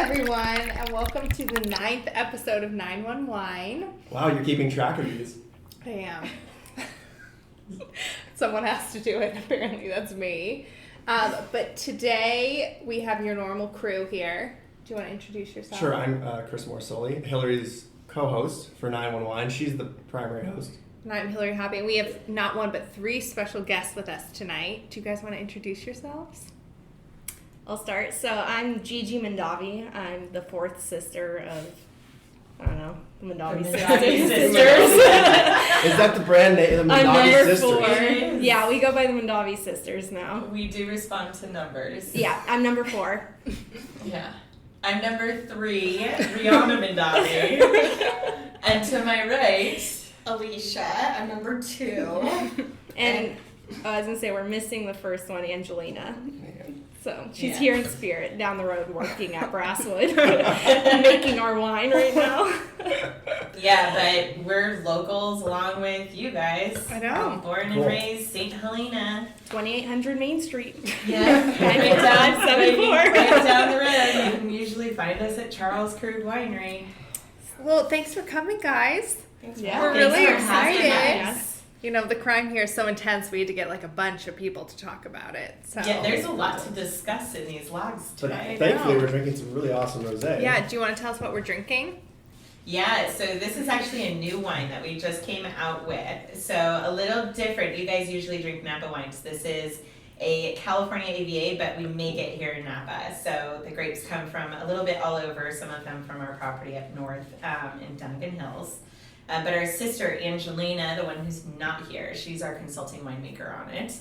everyone, and welcome to the 9th episode of 9-1 Wine. Wow, you're keeping track of these. I am. Someone has to do it. Apparently, that's me. But today, we have your normal crew here. Do you want to introduce yourself? Sure, I'm Chris Morsoli, Hillary's co-host for 9-1 Wine. She's the primary host. And I'm Hillary Hoppy, and we have not one but three special guests with us tonight. Do you guys want to introduce yourselves? I'll start. So I'm Gigi Mondavi. I'm the fourth sister of, I don't know, the Mondavi sisters. Is that the brand name? The Mondavi I'm number Sisters? 4. Yeah, we go by the Mondavi sisters now. We do respond to numbers. Yeah, I'm number 4. Yeah. I'm number 3, Riana Mondavi. And to my right, Alycia. I'm number 2. And I was going to say, we're missing the first one, Angelina. So she's Yeah. here in spirit, down the road, working at Brasswood, making our wine right now. yeah, but we're locals along with you guys. I know. I'm born and Cool. raised St. Helena. 2800 Main Street. Yeah, Right down 74. right down the road. You can usually find us at Charles Crude Winery. Well, thanks for coming, guys. Yeah. We're Thanks really for having excited. us. You know, the crime here is so intense, we had to get like a bunch of people to talk about it. So Yeah, there's a lot to discuss in these logs But today. thankfully, we're drinking some really awesome rosé. Yeah, do you want to tell us what we're drinking? Yeah, so this is actually a new wine that we just came out with. So a little different. You guys usually drink Napa wines. This is a California AVA, but we make it here in Napa. So the grapes come from a little bit all over, some of them from our property up north in Duncan Hills. But our sister, Angelina, the one who's not here, she's our consulting winemaker on it.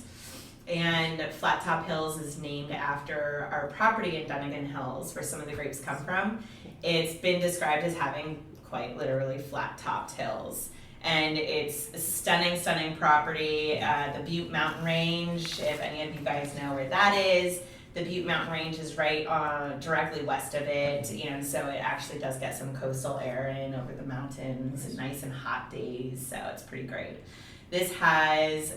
And Flat Top Hills is named after our property in Duncan Hills, where some of the grapes come from. It's been described as having quite literally flat-topped hills. And it's a stunning, stunning property. The Butte Mountain Range, if any of you guys know where that is, the Butte Mountain Range is right directly west of it, so it actually does get some coastal air in over the mountains, nice and hot days, so it's pretty great. This has,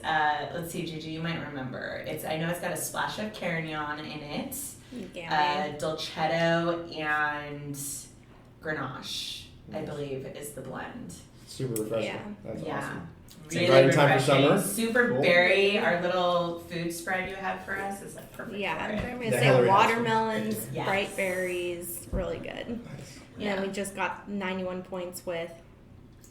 let's see, Gigi, you might remember. I know it's got a splash of Carignan in it, Dolcetto, and Grenache, I believe, is the blend. Super refreshing. Yeah. That's Yeah. awesome. Really Right in time for refreshing. summer. Super Cool. berry. Our little food spread you have for us is like perfect Yeah, for I'm it. going The to say Hillary house. watermelons, Yes. bright berries, really good. Nice. Yeah, we just got 91 points with.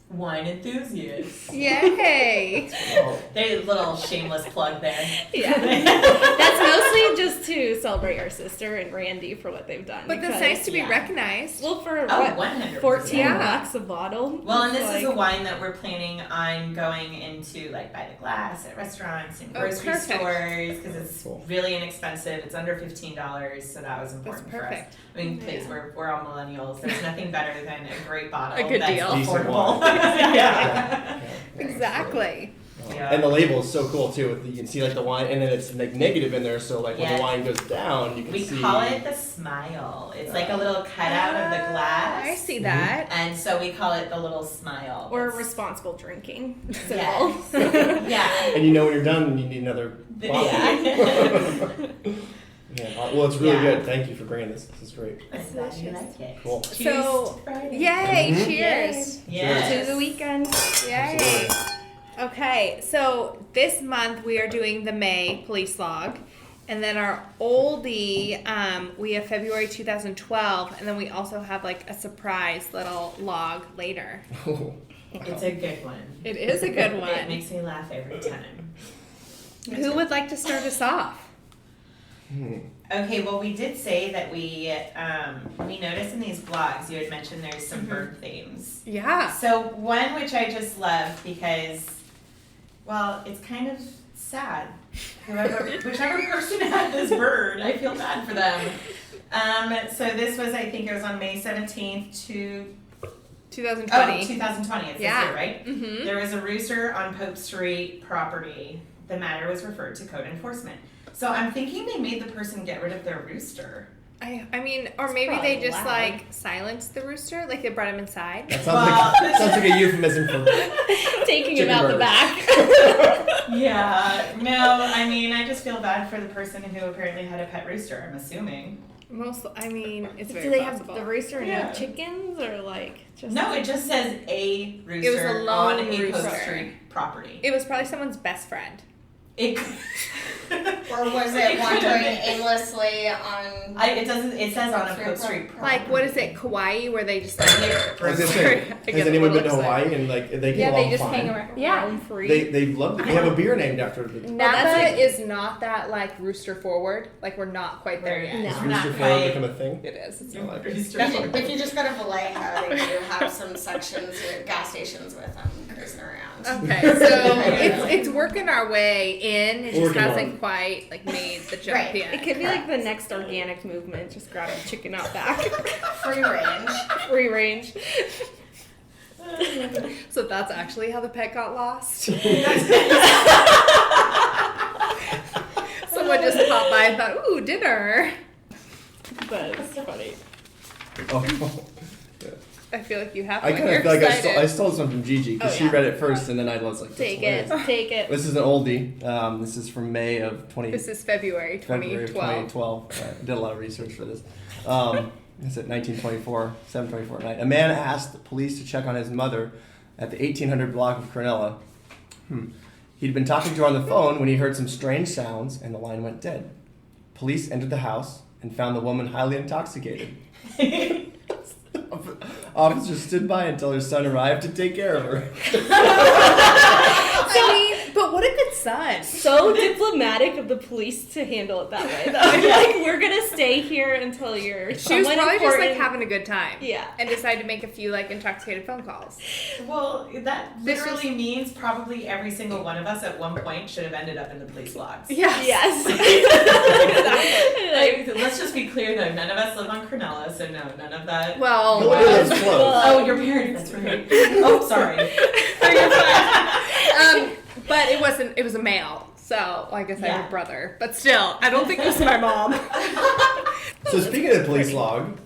Wine enthusiasts. Yay! Oh, There's a little shameless plug there. Yeah, that's mostly just to celebrate our sister and Randy for what they've done. But that's because- nice to be yeah. recognized. Well, for Oh, what, 100%. 14 Yeah. bucks a bottle. Well, and It's this is a like- wine that we're planning on going into, like, by the glass at restaurants and Oh, grocery perfect. stores because it's Cool. really inexpensive. It's under $15, so that was That's important for us. perfect. I mean, please, we're all millennials. There's nothing better than a great bottle A good that's deal. Decent affordable. wine. yeah. Yeah. Exactly. Yeah. And the label is so cool too. You can see like the wine, and then it's like negative in there. So like when Yes. the wine goes down, you can We see. call it the smile. It's like a little cutout of the glass. I see that. And so we call it the little smile. Or It's- responsible drinking. Yes. symbol. yeah. And you know when you're done, you need another bottle. Yeah. Yeah. Well, it's really Yeah. good. Thank you for bringing this. This is great. I'm glad you like it. Cool. Cheers So, to Friday. Yay! Mhm. Cheers! Yes. To the weekend. Yay! Absolutely. Okay, so this month we are doing the May police log, and then our oldie, we have February 2012, and then we also have like a surprise little log later. It's a good one. It is a good It one. makes me laugh every time. Who would like to start us off? Okay, well, we did say that we noticed in these blogs you had mentioned there's some bird themes. Yeah. So one which I just love because, well, it's kind of sad. Whichever person had this bird, I feel bad for them. So this was, I think it was on May 17th to 2020. 2020. It's Yeah. this year, right? Mm-hmm. There was a rooster on Pope Street property. The matter was referred to code enforcement. So I'm thinking they made the person get rid of their rooster. I mean, or It's maybe they probably just loud. like silenced the rooster, like they brought him inside. That sounds like a euphemism for Taking Chicken him out burgers. the back. Yeah, no, I mean, I just feel bad for the person who apparently had a pet rooster, I'm assuming. I mean, it's very Do they possible. have the rooster and Yeah. no chickens, or like just? No, it just says a rooster It was a lone on a rooster. Coast Street property. It was probably someone's best friend. It Or was it wandering aimlessly on? it doesn't. It says on a Coast Street property. Like, what is it, Kauai, where they just like I was gonna say, Sorry, I has get a anyone little been to excited. Hawaii and like they get Yeah, along they just fine? hang around. Yeah. Roam free. They love. They have a beer named after the. Napa that's like- is not that like rooster forward. Like we're not quite there yet. No. Has Not Rooster Forward quite. become a thing? It is. It's I like it. Rooster If you just go to Vallejo, they do have some sections with gas stations with them cruising around. Okay, so it's working our way in. It just Working hasn't on. quite like made the jump Right. yet. It could be like the next organic movement. Just grab a chicken out back, Free range. free range. So that's actually how the pet got lost. Someone just popped by and thought, "Ooh, dinner." But it's funny. Oh. I feel like you have. I one. kind You're of feel like excited. I stole some from Gigi because Oh, she yeah. read it first and then I was like, that's Take it, hilarious. take it. This is an oldie. This is from May of This is February February of 2012. 2012. I did a lot of research for this. It's at 1924, 7:24 at night. A man asked the police to check on his mother at the 1800 block of Cronulla. He'd been talking to her on the phone when he heard some strange sounds and the line went dead. Police entered the house and found the woman highly intoxicated. Officers stood by until her son arrived to take care of her. I mean, but what a good son. So diplomatic of the police to handle it that way, though. Like, we're gonna stay here until you're. She was someone probably just like important. having a good time. Yeah. And decided to make a few like intoxicated phone calls. Well, that This literally means probably every single one of us at one point should have ended up in the police logs. Yes. Like, Like, let's just be clear though, none of us live on Cronulla, so no, none of that. Well, Nobody lives close. Oh, your parents, that's right. Oh, sorry. but it was a male. So I guess I have Yeah. a brother. But still, I don't think it was my mom. So speaking of the police log,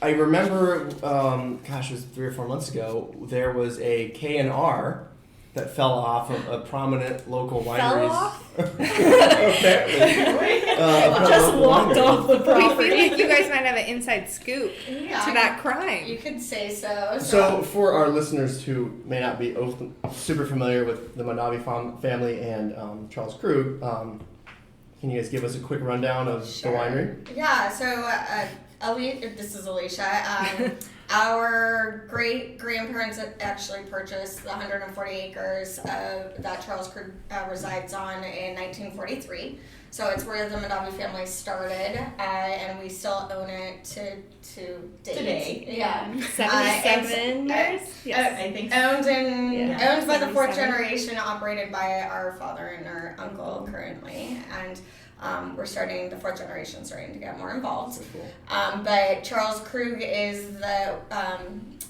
I remember, it was 3 or 4 months ago, there was a K&R that fell off of a prominent local wineries. off? Apparently. just local walked wineries. off the We property. feel like you guys might have an inside scoop Yeah, to that crime. You could say so. So, for our listeners who may not be super familiar with the Mondavi family and Charles Krug, can you guys give us a quick rundown of Sure. the winery? Yeah, so this is Alycia. Our great grandparents actually purchased the 140 acres that Charles Krug resides on in 1943. So it's where the Mondavi family started, and we still own it to date. Today. Yeah. 77 years? Yes. I think so. Owned by the fourth 77. generation, operated by our father and our uncle currently, and the fourth generation starting to get more involved. That's cool. But Charles Krug is the,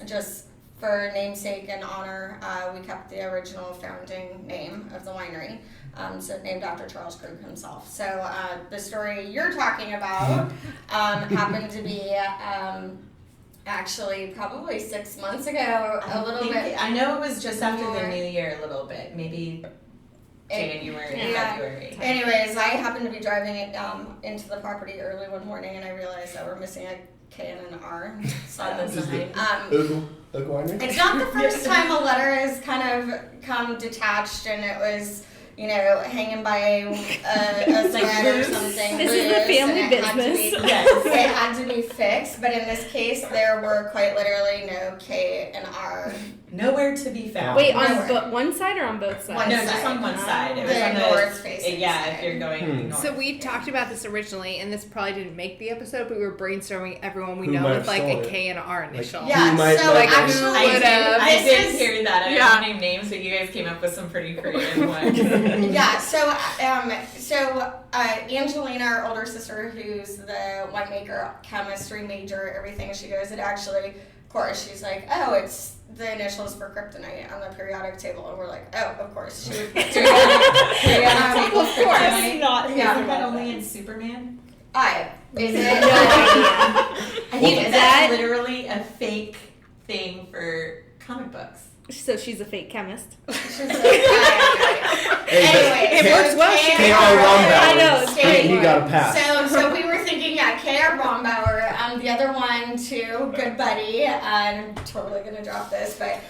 just for namesake and honor, we kept the original founding name of the winery. So named after Charles Krug himself. So the story you're talking about happened to be actually probably 6 months ago, a little bit. I know it was just after more. the new year a little bit, maybe January, Yeah. February. Anyways, I happened to be driving it into the property early one morning, and I realized that we're missing a K and an R. So, On the This is the sign. Oak Winery? it's not the first time a letter has kind of come detached, and it was, hanging by a thread or loose. something. This is loose, the family and it had to business. be- Yes. It had to be fixed, but in this case, there were quite literally no K and R. Nowhere to be found. Wait, on Nowhere. one side or on both sides? One No, just side. on one side. It was The on the north facing Yeah, side. if you're going north. So we talked about this originally, and this probably didn't make the episode, but we were brainstorming everyone we Who know might with have like stolen a it? K and R initial. Yeah, Who might so like- actually, I this did is- hear that. I Yeah. don't name names, but you guys came up with some pretty creative ones. Yeah, so Angelina, our older sister, who's the winemaker, chemistry major, everything, she goes, it actually, of course, she's like, oh, it's the initials for kryptonite on the periodic table, and we're like, oh, of course, she would do periodic table Of course, kryptonite. not Yeah. Isn't that only in Superman? Is it? No idea. I think Well, that's that- literally a fake thing for comic books. So she's a fake chemist. She's like, I Hey, Anyway, it works well. K- K.R. Rumbaugh. I know, it's He got a pass. So we were thinking, yeah, K.R. Brombauer. The other one, too, good buddy. I'm totally going to drop this, but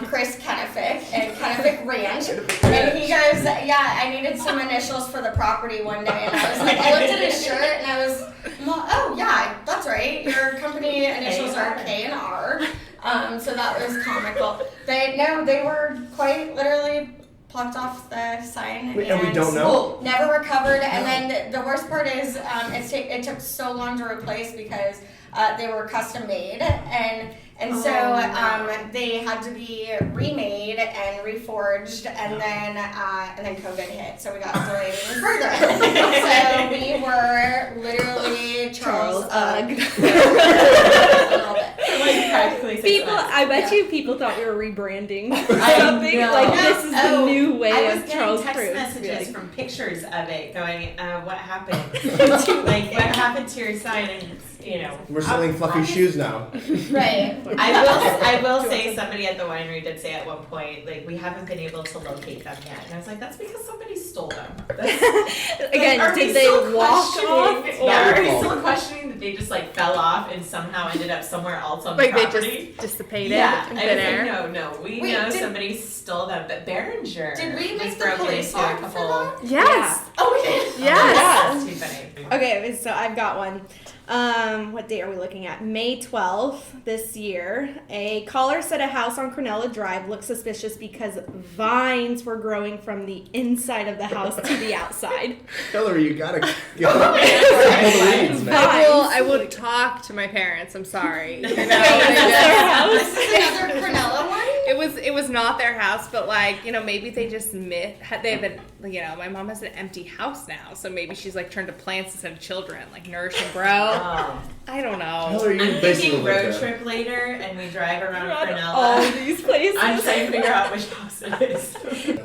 Chris Kennefic at Kennefic Ranch. And he goes, yeah, I needed some initials for the property one day. And I was like, I looked at his shirt and I was, oh, yeah, that's right. Your company initials are K and R. So that was comical. They were quite literally plucked off the sign And we don't know? never recovered. And then the worst part is it took so long to replace because they were custom made and so they had to be remade and reforged, and then COVID hit, so we got delayed even further. So we were literally Charles Ugg. A little bit. Like practically 6 People, months. I bet you people thought we were rebranding or I something. know. Like this is the new way I was of getting Charles text Proof. messages Like, from pictures of it going, what happened? Like, what happened to your sign? And We're selling fluffy shoes now. Right. I will say somebody at the winery did say at one point, like, we haven't been able to locate them yet. And I was like, that's because somebody stole them. again, are we did they still walk questioning- off? Yeah, or- are we still questioning that they just like fell off and somehow ended up somewhere else on Like the they property? just dissipated Yeah, in I thin was air. like, no, we Wait, know did- somebody stole them, but Behringer Did we was make the broken police into a log for couple. that? Yes. Oh, we did. Yes. That's too funny. Okay, so I've got one. What date are we looking at? May 12th this year. A caller said a house on Cornella Drive looked suspicious because vines were growing from the inside of the house to the outside. Hillary, you gotta get Vines. I will talk to my parents. I'm sorry. You know, they This just- is another Cornella one? it was not their house, but like, maybe they just they have my mom has an empty house now, so maybe she's like turned to plants instead of children, like nourish and grow. Oh. I don't know. Hillary, you I'm basically thinking live road there. trip later and we drive around All Cornella. these places. I'm trying to figure out which house it is. So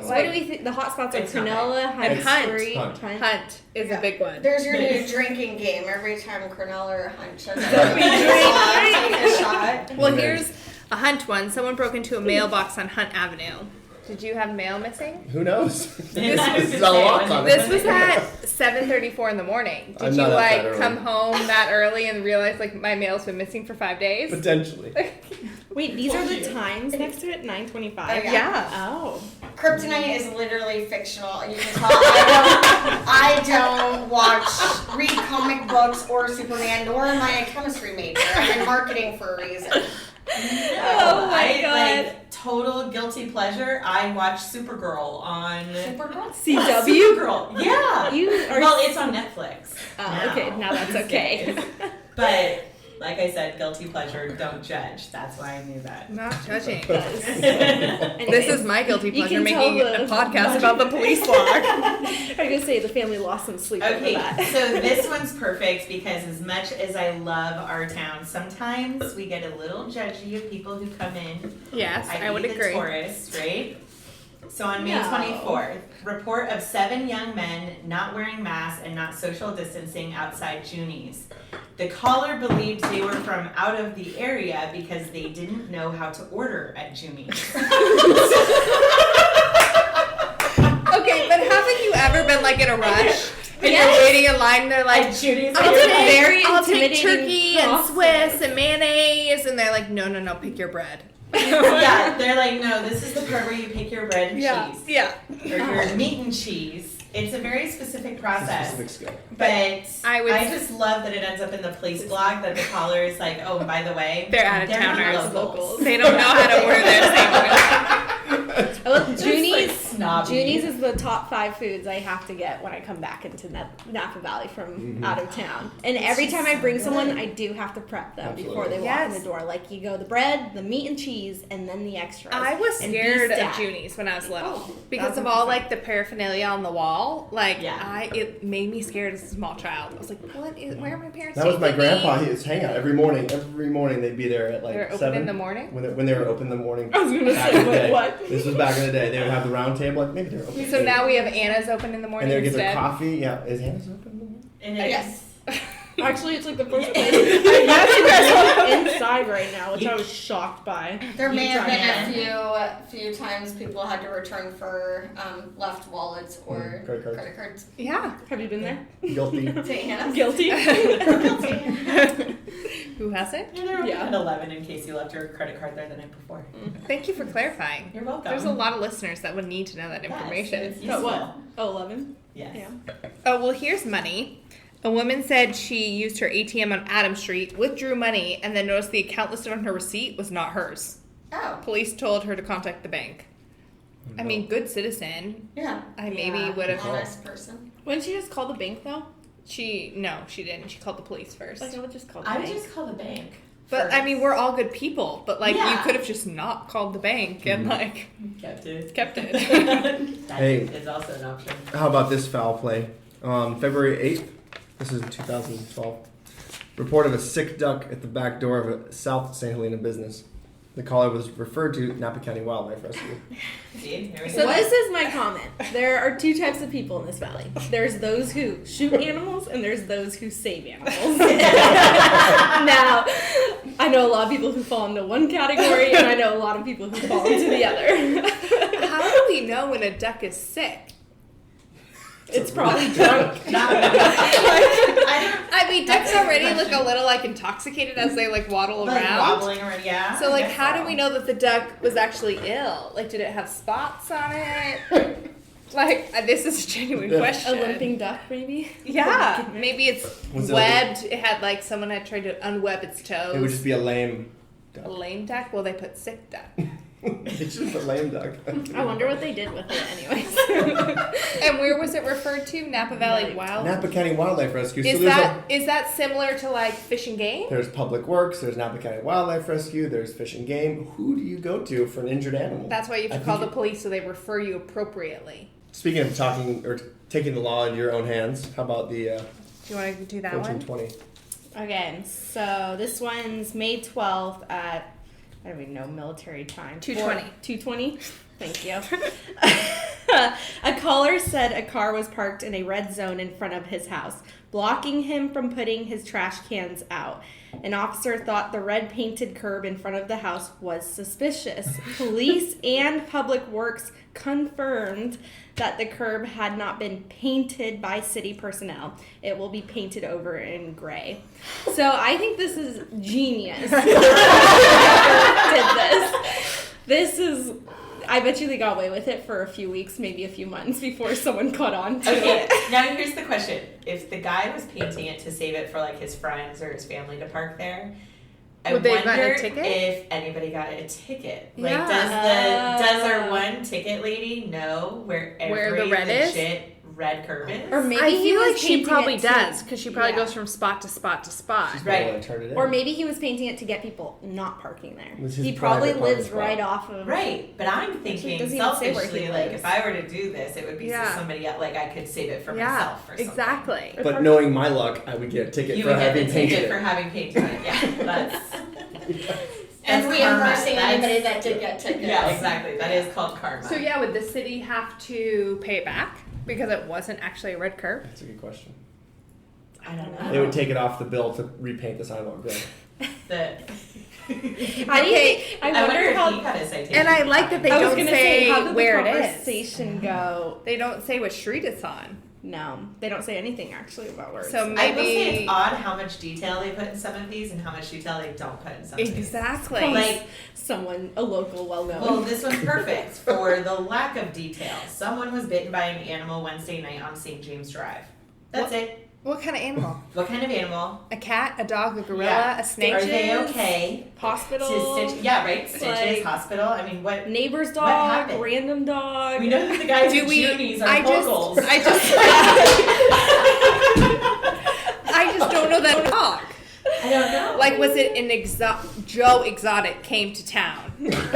what do we think? The hot spots are It's not Cornella, Hunt And Hunt. Street, Hunt. Hunt is a big one. There's your new drinking game. Every time Cornella or Hunt shows up, Don't be take a shot. Well, Okay. here's a Hunt one. Someone broke into a mailbox on Hunt Avenue. Did you have mail missing? Who knows? This This is a lot on it. This was at 7:34 in the morning. Did I'm you not up that like early. come home that early and realize like my mail's been missing for 5 days? Potentially. Wait, these are the times next to it? 9:25. Oh, yeah. Yeah. Oh. Kryptonite is literally fictional. You can tell I don't read comic books or Superman, nor am I a chemistry major. I'm in marketing for a reason. Oh my God. Like, total guilty pleasure. I watch Supergirl on Supergirl? CW? Supergirl. Yeah. You are. Well, it's on Netflix. Oh, okay. Now that's these okay. days. But like I said, guilty pleasure. Don't judge. That's why I knew that. Not judging. Anyway, This is my guilty You pleasure, can making tell a podcast about the police log. I was gonna say the family lost some sleep over Okay, that. so this one's perfect because as much as I love our town, sometimes we get a little judgy of people who come in. Yes, I would the agree. tourists, right? So on May No. 24th, report of 7 young men not wearing masks and not social distancing outside Juni's. The caller believed they were from out of the area because they didn't know how to order at Juni's. Okay, but haven't you ever been like in a rush and Yes. you're waiting in line? They're like, At Juni's, I'll It's a take, very I'll take intimidating turkey and process. Swiss and mayonnaise, and they're like, no, pick your bread. yeah, they're like, no, this is the part where you pick your bread and cheese. yeah. Or your meat and cheese. It's a very specific process. Specific skill. But I would- I just love that it ends up in the police blog that the caller is like, oh, by the way, They're out-of-towners. not locals. They don't know how to order their sandwich. I love Just, Juni's. like, snobby. Juni's is the top 5 foods I have to get when I come back into Napa Valley from out of town. And every time I bring someone, I do have to prep them before they walk in Yes. the door. Like you go the bread, the meat and cheese, and then the extras. I was And beef scared of stack. Juni's when I was little Oh, because of all 1000%. like the paraphernalia on the wall. Like, Yeah. it made me scared as a small child. I was like, where are my parents? That was my taking me? grandpa. His hangout every morning. Every morning they'd be there at like They were open 7 in the morning? When they were open in the morning. I was gonna back say, in the day. what? This was back in the day. They would have the round table. Like, maybe they were open. So now we have Anna's open in the morning and they'd get their instead. coffee. Yeah, is Hannah's open in the morning? And it's, Yes. Actually, it's like the first place. I'm inside right now. which I was shocked by. There may have tried been a few times people had to return for left wallets or Credit cards. Yeah. Have you been there? Guilty. St. Hannah's. Guilty. Who hasn't? Yeah, Yeah. at 11 in case you left your credit card there the night before. Thank you for clarifying. You're welcome. There's a lot of listeners that would need to know that Yes, information. it's But what? useful. Oh, 11? Yes. Yeah. Oh, well, here's money. A woman said she used her ATM on Adams Street, withdrew money, and then noticed the account listed on her receipt was not hers. Oh, Police told her to contact the bank. I mean, good citizen. yeah. I maybe would have. Honest person. Wouldn't she just call the bank, though? She didn't. She called the police first. Like, I would just call the I would bank. just call the bank. But first. I mean, we're all good people. But like, you Yeah. could have just not called the bank and like Kept it. kept it. That Hey. is also an option. How about this foul play? February 8th, this is in 2012. Report of a sick duck at the back door of a South St. Helena business. The caller was referred to Napa County Wildlife Rescue. See, here we So go. this is my comment. There are two types of people in this valley. There's those who shoot animals and there's those who save animals. Now, I know a lot of people who fall into one category and I know a lot of people who fall into the other. How do we know when a duck is sick? It's probably drunk. I mean, ducks already look a little like intoxicated as they like waddle Like around. wobbling around, yeah. So I like, guess how so. do we know that the duck was actually ill? Like, did it have spots on it? Like, this is a genuine Yeah. question. A limping duck, maybe? Yeah, maybe it's Was it webbed. It had like someone had tried to unweb its toes. It would just be a lame a duck. lame duck. Well, they put sick duck. They should have put lame duck. I wonder what they did with it anyways. And where was it referred to? Napa Valley Wild. Napa County Wildlife Rescue. Is so there's is that similar to like Fish and Game? there's Public Works, there's Napa County Wildlife Rescue, there's Fish and Game. Who do you go to for an injured animal? That's why you I have to call the think police so they refer you appropriately. Speaking of talking or taking the law into your own hands, how about the Do you want to do that one? 1420? Okay, so this one's May 12th at, I don't even know, military time. 2:20. 2:20? Thank you. A caller said a car was parked in a red zone in front of his house, blocking him from putting his trash cans out. An officer thought the red painted curb in front of the house was suspicious. Police and Public Works confirmed that the curb had not been painted by city personnel. It will be painted over in gray. So I think this is genius. Whoever did this. This is, I bet you they got away with it for a few weeks, maybe a few months before someone caught on to Okay, it. now here's the question. If the guy was painting it to save it for like his friends or his family to park there, I Would they wonder write a ticket? if anybody got a ticket. Like, Yeah. does our one ticket lady know where every the red is? legit red curb is? Or maybe I he feel was like she painting probably it to- does because she probably Yeah. goes from spot to spot to spot. She's Right. probably gonna turn it in. Or maybe he was painting it to get people not parking there. This is He probably private parking lives spot. right off of. Right, but I'm thinking doesn't even say where he selfishly, like lives. if I were to do this, it would be Yeah. so somebody else, like I could save it for Yeah, myself or something. exactly. But knowing my luck, I would get a ticket You for would get the having painted ticket it. for having painted it. Yeah, that's And that's reimbursing karma. anybody That's- that did get tickets. Yeah, exactly. That is called karma. So yeah, would the city have to pay it back because it wasn't actually a red curb? That's a good question. I don't know. They would take it off the bill to repaint the sidewalk gray. The, I wonder wonder if how. he got a citation. And I like that they I was don't gonna say how did where the it is. conversation go? They don't say what street it's on. No, they don't say anything actually about where. So it's I will say maybe it's odd how much detail they put in some of these and how much detail they don't put in some of these. exactly. Like, someone, a local, well-known. well, this one's perfect for the lack of detail. Someone was bitten by an animal Wednesday night on St. James Drive. That's it. What kind of animal? What kind of animal? A cat, a dog, a gorilla, Yeah. a snake? Are they okay? Hospital. To stitch? Yeah, right. Stitches, Like- hospital. I mean, what? Neighbor's What dog, happened? random dog. We know that the guys Do with we- Junies are I just- vocals. I just don't know that dog. I don't know. Like, was it an Joe Exotic came to town? Or the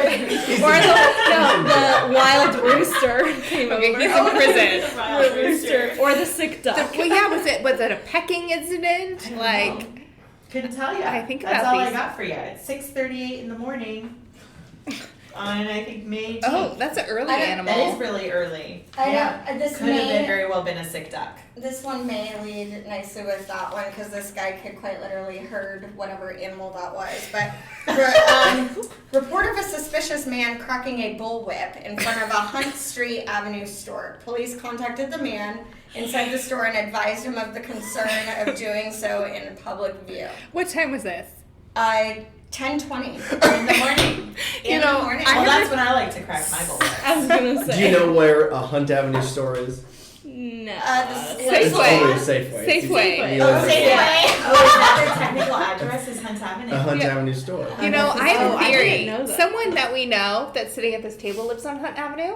wild rooster came Okay, over. he's in prison. The rooster. Or the sick duck. Well, yeah, was it a pecking incident? I don't Like, know. Couldn't tell you. I think That's about all I these- got for you. It's 6:38 in the morning. on, I think, May 18th. Oh, that's an early I don't- animal. That is really early. This Could have may very well been a sick duck. this one may lead nicely with that one because this guy could quite literally herd whatever animal that was. But report of a suspicious man cracking a bullwhip in front of a Hunt Street Avenue store. Police contacted the man inside the store and advised him of the concern of doing so in public view. What time was this? 10:20 In the morning. You in know, the morning. Well, that's when I like to crack my bullwhip. I was gonna say. Do you know where a Hunt Avenue store is? No. It's Safeway. always Safeway. Safeway. You Oh, know, Safeway. Oh, is that their technical address is Hunt Avenue? a Hunt Yeah. Avenue store. You know, I have Oh, a I theory. didn't know that. Someone that we know that's sitting at this table lives on Hunt Avenue.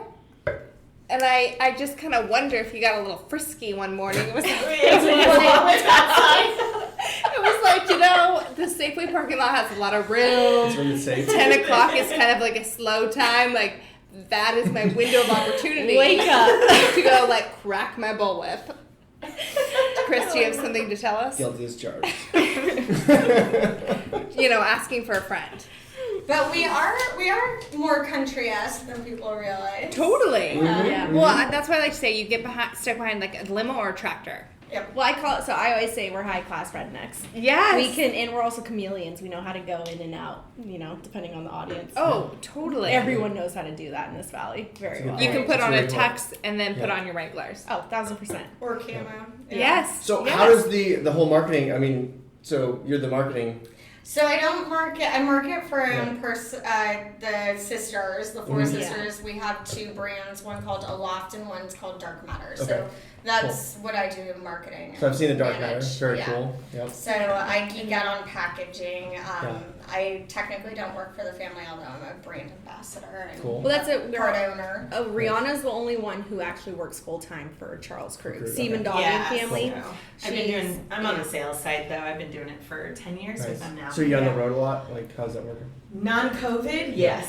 And I just kind of wonder if he got a little frisky one morning. It was it was like, you know, the Safeway parking lot has a lot of room. It's really safe. 10 o'clock is kind of like a slow time. Like, that is my window of opportunity. Wake up. To go, like, crack my bullwhip. Chris, do you have something to tell us? Guilty as charged. You know, asking for a friend. But we are more country-esque than people realize. Totally. Yeah. Well, that's why I like to say you get stuck behind like a limo or a tractor. Yep. Well, I always say we're high class rednecks. Yes. We can, and we're also chameleons. We know how to go in and out, you know, depending on the audience. Oh, totally. Everyone knows how to do that in this valley very well. You can put It's on a really hard. tux and then put Yeah. on your regulars. Oh, 1,000%. Or camo. Yeah. Yes. So yes. how does the whole marketing? I mean, so you're the marketing. So I don't market. I market for our own the sisters, the four Mhm. sisters. We have two brands. One called Aloft and one's called Dark Matter. Okay. So that's what I do in marketing. So I've seen the Dark Manage. Matter. Very Yeah. cool. Yep. So I geek out on packaging. Yeah. I technically don't work for the family, although I'm a brand ambassador and Cool. Well, that's it. part owner. Rihanna's the only one who actually works full time for Charles Krug. Krug, Steve and okay. Doggy family. I've been doing, I'm on the sales side though. I've been doing it for 10 years with Nice. them now. So you're on the Yeah. road a lot. Like, how's that working? Non-COVID, yes.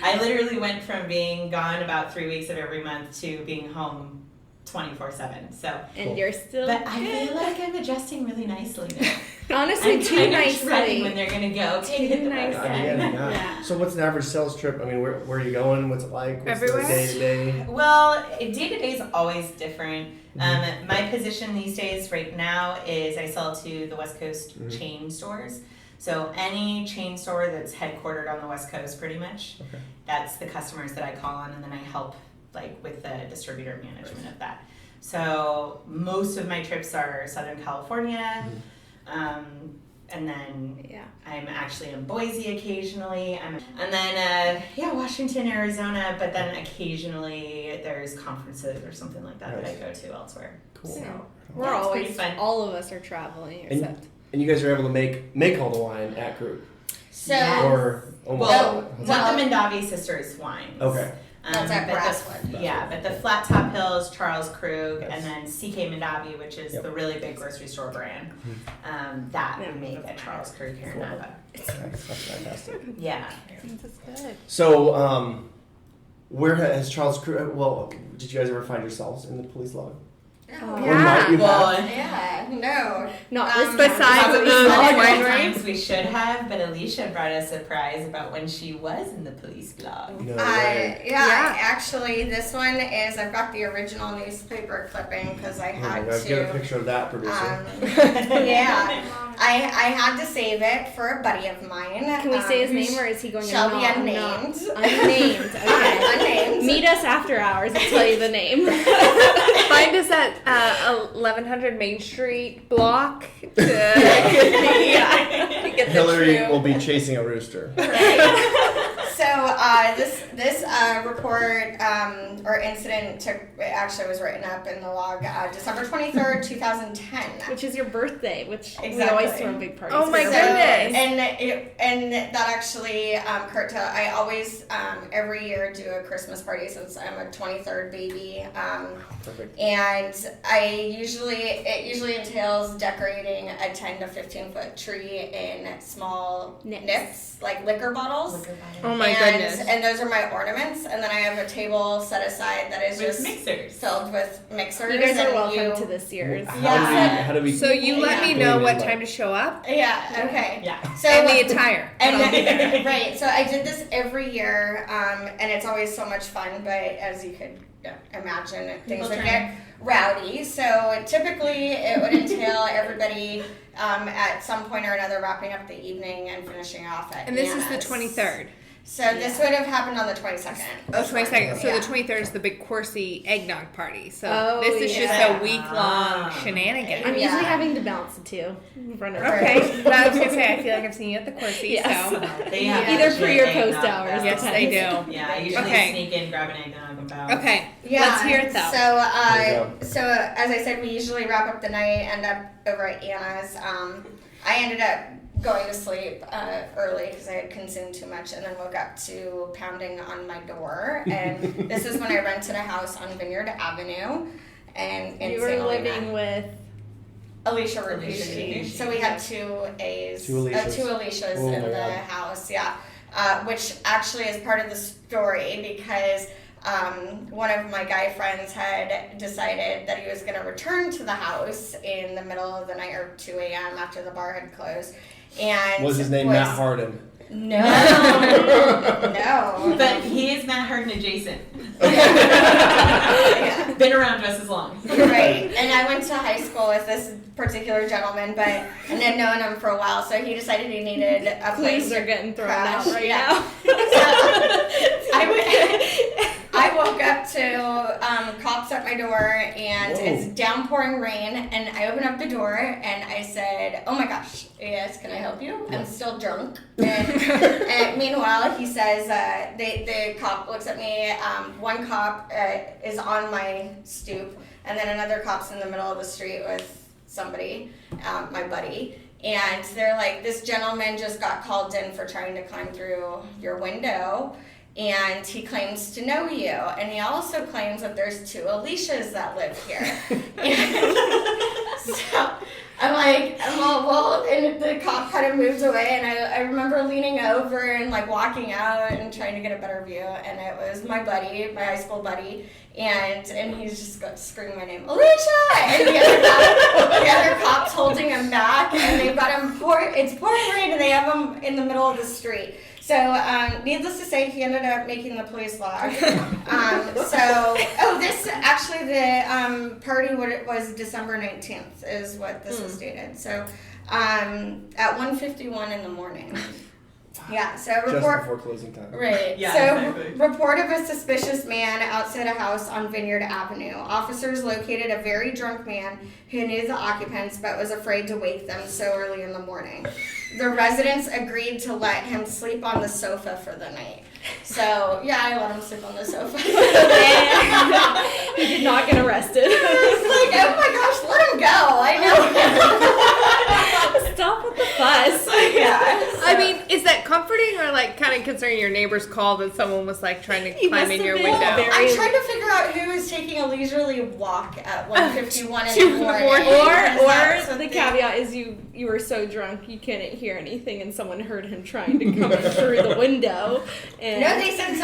I literally went from being gone about 3 weeks of every month to being home 24/7. So, And Cool. you're still but I good. feel like I'm adjusting really nicely now. Honestly, I'm too kind of dreading when nicely. they're gonna go. Okay, hit the Too road nice. again. Yeah. So what's an average sales trip? I mean, where are you going? What's it like? What's Everywhere? the day to day? Well, day to day is always different. Mm-hmm. My position these days, right now, is I sell to the West Coast Mhm. chain stores. So any chain store that's headquartered on the West Coast, pretty much, Okay. that's the customers that I call on, and then I help like with the distributor management of that. So most of my trips are Southern California, and then Yeah. I'm actually in Boise occasionally, and then Washington, Arizona. But then occasionally there's conferences or something like that that I go to elsewhere. Cool. So, We're yeah, it's always pretty fun. all of us are traveling And- except And you guys are able to make all the wine at Krug, So Yeah. or almost. Well, How's not that? the Mondavi sisters wines. Okay. That's at but the- Brasswood. Yeah, but the Flat Top Hills, Charles Krug, Yes. and then CK Mondavi, which is Yep. the really big grocery store brand, that Yeah. we make at Charles Krug here in Cool. Napa. That's fantastic. Yeah. That's good. So, where has Charles Krug? Well, did you guys ever find yourselves in the police log? Oh, Or might you Well, have? yeah, no. not Um, this besides time. the several winery? times we should have, but Alycia brought a surprise about when she was in the police blog. No way. Yeah, actually, this one is, I've got the original newspaper clipping because I Oh my had God, get a to. picture of that, producer. Yeah, I had to save it for a buddy of mine. Can we say his who's- name or is he going shall to be unnamed. Unnamed. Okay. Unnamed. Meet us after hours. I'll tell you the name. Find us at 1100 Main Street block to, to get the Hillary true. will be chasing a rooster. So this report or incident actually was written up in the log December 23rd, 2010. Which is your birthday, which we Exactly. always throw big parties. Oh my for. goodness. And that actually, Kurt, I always every year do a Christmas party since I'm a 23rd baby. Perfect. And it usually entails decorating a 10 to 15 foot tree in small Nips. nips, like liquor bottles. Oh my my goodness. And those are my ornaments. And then I have a table set aside that is With just mixers. filled with mixers. You guys are and welcome to this year's. How do we? So you let me Yeah. know what time to show up Yeah. Okay. Yeah. So and the attire. And I'll be there. right, so I did this every year, and it's always so much fun. But as you could imagine, things would get rowdy. So typically, it would entail everybody at some point or another wrapping up the evening and finishing off at. And this is Nana's. the 23rd. So this would have happened on the 22nd. Oh, 22nd. So Yeah. the 23rd is the big Corsi eggnog party. So Oh, this is just yeah. a week-long shenanigan. I'm Yeah. usually having to balance the two in front of her. Okay. Well, I was going to say, I feel like I've seen you at the Corsi, Yes. so. They have Either legit pre or eggnog, post hours, though. Yes, they do. Yeah, I usually Okay. sneak in, grab an eggnog, and bounce. Okay. Yeah. Let's hear it, though. So as I said, we usually wrap up the night, end up over at Anna's. I ended up going to sleep early because I had consumed too much, and then woke up to pounding on my door. And this is when I rented a house on Vineyard Avenue, and in You were St. living Helena. with. Alicia Alicia Rabushi. Rabushi, So we had two A's, Two Alicias. two Alicias Oh in my the God. house, yeah. Which actually is part of the story because one of my guy friends had decided that he was going to return to the house in the middle of the night or 2 a.m. after the bar had closed. And Was his name Matt Harden? No. No. But he is Matt Harden adjacent. Yeah. Been around just as long. Right. And I went to high school with this particular gentleman, but I had known him for a while, so he decided he needed a place Clues to are getting thrown crash. out right Yeah. now. I woke up to cops at my door, and Whoa. it's downpouring rain, and I open up the door, and I said, "Oh my gosh, yes, can I help you? I'm still drunk." And meanwhile, he says, the cop looks at me. One cop is on my stoop, and then another cop's in the middle of the street with somebody, my buddy. And they're like, "This gentleman just got called in for trying to climb through your window. And he claims to know you. And he also claims that there's two Alicias that live here." And so I'm like, well, and the cop kind of moves away. And I remember leaning over and like walking out and trying to get a better view. And it was my buddy, my high school buddy. And he's just screaming my name, "Alycia!" And the other cop's holding him back. And they've got him, it's pouring rain, and they have him in the middle of the street. So, needless to say, he ended up making the police log. The party was December 19th is what this was dated. So, at 1:51 in the morning. Yeah, so Just report. before closing time. Right. Yeah, so exactly. report of a suspicious man outside a house on Vineyard Avenue. Officers located a very drunk man who knew the occupants but was afraid to wake them so early in the morning. The residents agreed to let him sleep on the sofa for the night. So yeah, I let him sleep on the sofa. He did not get arrested. It's like, oh my gosh, let him go. I know. Stop with the fuss. Yeah. I mean, is that comforting or like kind of concerning your neighbor's call that someone was like trying to He climb must in have your been window? very- I'm trying to figure out who is taking a leisurely walk at 1:51 in 2 the in the morning. morning. Because that's Or the what caveat is you were so drunk you couldn't hear anything and someone heard him trying to come in through the window. And No, they said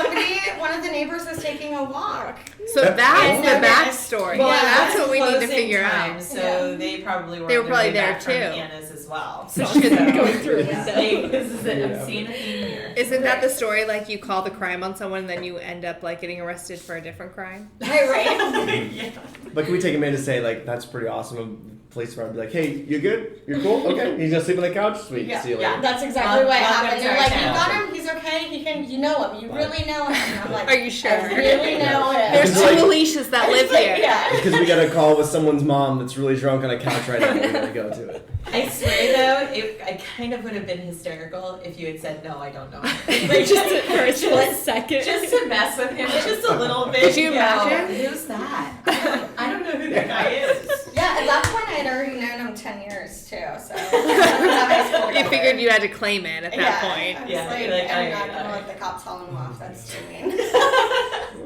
one of the neighbors was taking a walk. So that's And the noticed- backstory. Well, That's what we need to Closing figure time, out. So they probably were. They were on their probably way there back from too. Anna's as well. So So going through a yeah. window. This is it. Yeah. I'm seeing a theme here. Isn't that the story? Like you call the crime on someone, and then you end up like getting arrested for a different crime. Right. Yeah. But can we take a minute to say, like, that's pretty awesome of the police department to be like, "Hey, you good? You're cool? Okay. He's gonna sleep on the couch? Sweet. Yeah, See you later." yeah. That's exactly Well, what welcome happened. to They're our like, "You town." got him. He's okay. You know him. You really know him." And I'm like, Are you sure? I really know him. There's It's two like- Alicias that live It's like, here. Yeah. Because we got a call with someone's mom that's really drunk on a couch right now. We gotta go to it. I swear though, I kind of would have been hysterical if you had said no, I don't know. Like just for a split second. just to mess with him just a little bit. Could you know, imagine? Who's that? I don't know who that guy is. Yeah. At that point, I had already known him 10 years too. So high school You together. figured you had to claim it at that I point. was Yeah, like, you're like, I'm all not right, gonna all let right. the cops haul him off. That's too mean.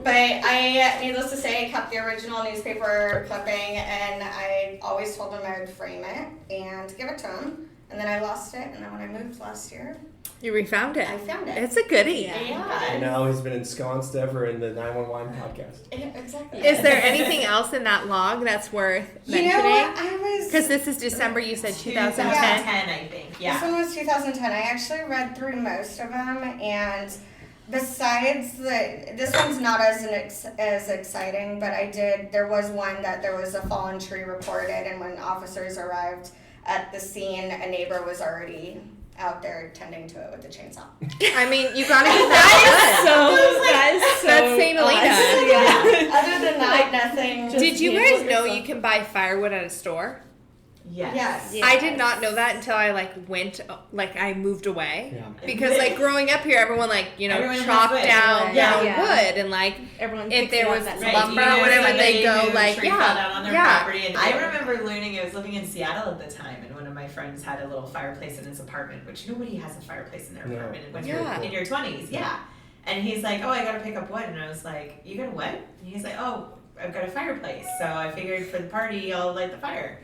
But needless to say, I kept the original newspaper clipping, and I always told him I would frame it and give it to him. and then I lost it, and then when I moved last year, You refound it. I found it. It's a goodie. And now he's been ensconced ever in the 911 podcast. Yeah, exactly. Is there anything else in that log that's worth You know what? mentioning? I was. Because this is December, you said 2010. 2010, I think. This Yeah. one was 2010. I actually read through most of them, and besides this one's not as exciting, but there was one that there was a fallen tree reported, and when officers arrived at the scene, a neighbor was already out there tending to it with the chainsaw. I mean, you gotta get that That is so That's St. Helena. us. Other than that, nothing. done. Did you guys know you can buy firewood at a store? Yes. Yes. I did not know that until I I moved away. Yeah. Because growing up here, everyone Everyone has chopped wood. down Yeah. wood and Everyone if picks there it up was that Right, lumber you or know whatever, somebody they go who tree fell down on their property. And I remember learning, I was living in Seattle at the time, and one of my friends had a little fireplace in his apartment, which nobody has a fireplace in their No. apartment when Yeah. you're in your 20s. Yeah. And he's like, oh, I gotta pick up wood. And I was like, you got a what? And he's like, oh, I've got a fireplace. So I figured for the party, I'll light the fire.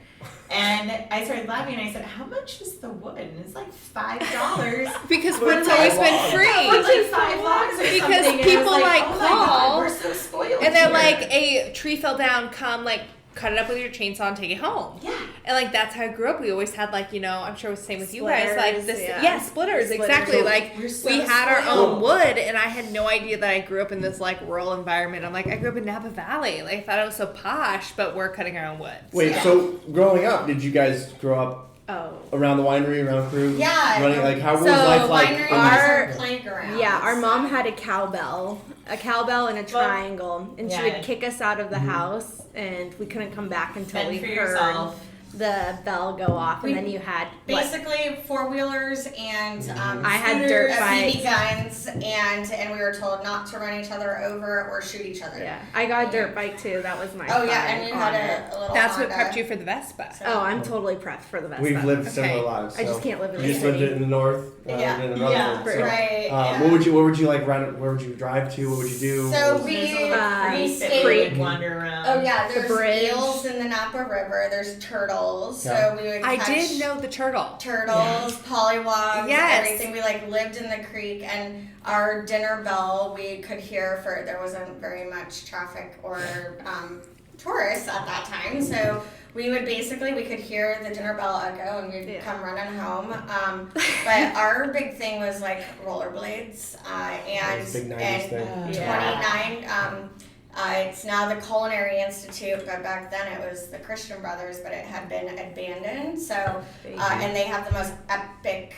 And I started laughing, and I said, how much is the wood? And it's like $5. because For wood's five always been logs. free. For like 5 logs or Because something. And I people was like oh my God, call, we're so spoiled And then here. a tree fell down, come cut it up with your chainsaw and take it home. Yeah. And that's how I grew up. We always had I'm sure it was the same with you guys. Splitters, Splitters, Splitters. exactly. So- We're so we had our spoiled. own wood, and I had no idea that I grew up in this rural environment. I'm like, I grew up in Napa Valley. I thought it was so posh, but we're cutting our own wood. Wait, so growing up, did you guys grow up Oh. around the winery, around crew? Yeah. Running, how was So, life like? Winery in- was Our- our playground. Yeah, our mom had a cowbell and a triangle, and she yeah. would kick us out of the house, and we couldn't come back until Fend we for heard yourself. the bell go off, and We- then you had Basically, 4-wheelers and I had scooters, dirt BB bikes. guns, and we were told not to run each other over or shoot each other. Yeah, I got a dirt bike too. That was my. Oh yeah, fun and you on it. had a little. That's what Honda. prepped you for the Vespa. So- Oh, I'm totally prepped for the Vespa. We've lived similar Okay. lives. I just so can't live in you the just lived city. it in the north. Yeah. In Yeah. Rutherford. So, Right. yeah. What would you like? Where would you drive to? What would you do? So What was- we There's a little creek that stayed- we would wander around. Oh yeah, The there's bridge. eels in the Napa River. There's turtles. Yeah. So we would I catch did know the turtle. turtles, pollywogs, Yes. everything. We lived in the creek, and our dinner bell we could hear for there wasn't very much traffic or tourists at that time, so we could hear the dinner bell echo, and we'd come running home. But our big thing was rollerblades, and That's a big 90s and thing. Yeah. 29. It's now the Culinary Institute, but back then it was the Christian Brothers, but it had been abandoned. So, and they have the most epic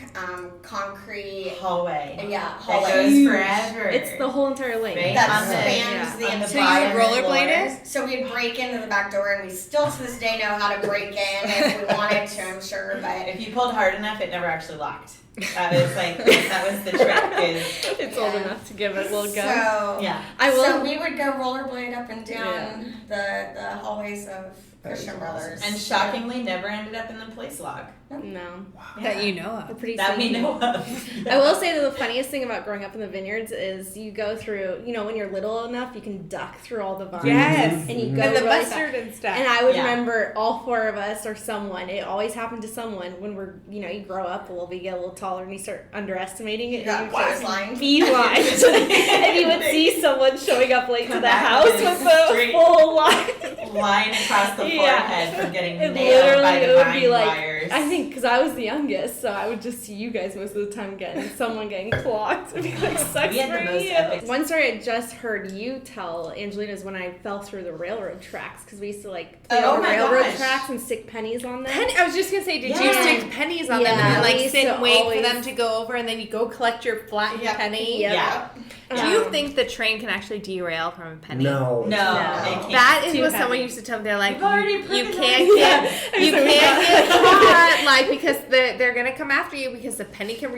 concrete, hallway. yeah, That hallway goes forever. It's the whole entire lane. Right? that on the- spans the on the So you entire rollerbladed? So we'd break into the back door, and we still to this day know how to break in if we wanted to, I'm sure, but If you pulled hard enough, it never actually locked. That was that was the trick. It's old enough to give it a little go. So, Yeah. I will. So we would go rollerblade up and down the hallways of Christian Brothers. And shockingly, never ended up in the police log. No, That you know we're of. pretty. That we sneaky. know of. I will say that the funniest thing about growing up in the vineyards is you go through, when you're little enough, you can duck through all the vines. Yes. And you go And the really fast. mustard and stuff. And I would Yeah. remember all 4 of us or someone, it always happened to someone when we're, you grow up a little bit, you get a little taller and you start underestimating it. Yeah, and you wise just line. beeline. And you would see someone showing up late to Come the back house with with a the straight full line. Line across the Yeah. forehead from getting It nailed by the literally would vine be like, wires. I think, because I was the youngest, so I would just see you guys most of the time someone getting clocked. It'd be like, sucks We had the for most you. epic- One story I just heard you tell, Angelina, is when I fell through the railroad tracks, because we used to play Oh on my railroad gosh. tracks and stick pennies on them. I was just gonna say, did you Yeah. stick pennies on them Yeah, and we then used sit to and wait always- for them to go over and then you go collect your flattened Yep. penny? Yep. Yeah. Do you think the train can actually derail from a penny? No. No, No. they can't. That is Too what heavy. someone used to tell me. They're like, We've already you proven can't that. get, you So we can't got- get caught, because they're gonna come after you because the penny can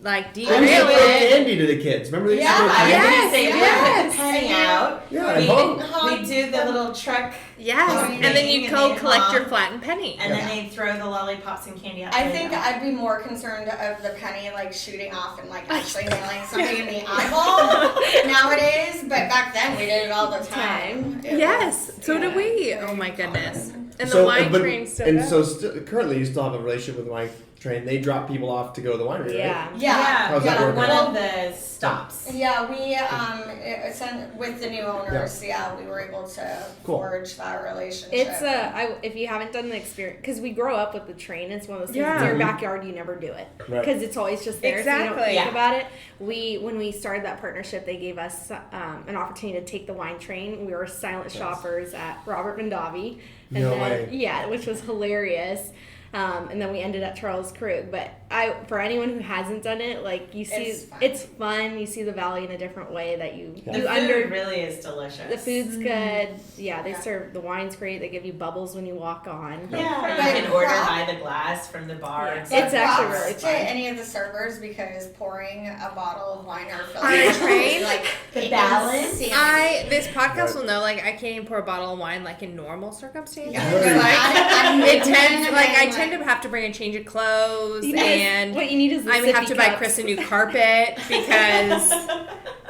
I derail used to throw it. candy to the kids. Remember they used to Yeah, throw I was candy? gonna say, we would Yes. put the penny out. Yeah, and home. We do the little truck, Yes, Oh, and then you and go they collect honk. your flattened penny. and then they throw the lollipops and candy out. I the think window. I'd be more concerned of the penny shooting off and actually nailing something in the eyeball nowadays, but back then we did it all the time. It Yes, was- so yeah, did we. very Oh my goodness. fun. And the wine train still and goes. so currently you still have a relationship with the wine train. They drop people off to go to the winery, right? Yeah. How's that working one out? of the stops. Yeah, we with the new owners, we were able to Cool. forge that relationship. It's if you haven't done the experience, because we grow up with the train, it's one of those things. Yeah. It's in your backyard, you never do it Right. because it's always just there. So you don't Exactly. think about it. When we started that partnership, they gave us an opportunity to take the wine train. We were silent shoppers at Robert Mondavi, and No then way. yeah, which was hilarious. And then we ended at Charles Krug. But for anyone who hasn't done it, like you see, it's fun. You see the valley in a different way that you The you food really is delicious. The food's good. Yeah, they serve the wine's great. They give you bubbles when you walk on. Yeah, But you can order prop- by the glass from the bar. Yeah. and stuff. It's actually props really to fun. any of the servers because pouring a bottle of wine or filling On a it train? is like The balance? This podcast will know, like, I can't even pour a bottle of wine, like, in normal circumstances. Yeah. Like, It tends I tend to have to bring a change of clothes, and What you need is the I would have sippy to buy cups. Chris a new carpet because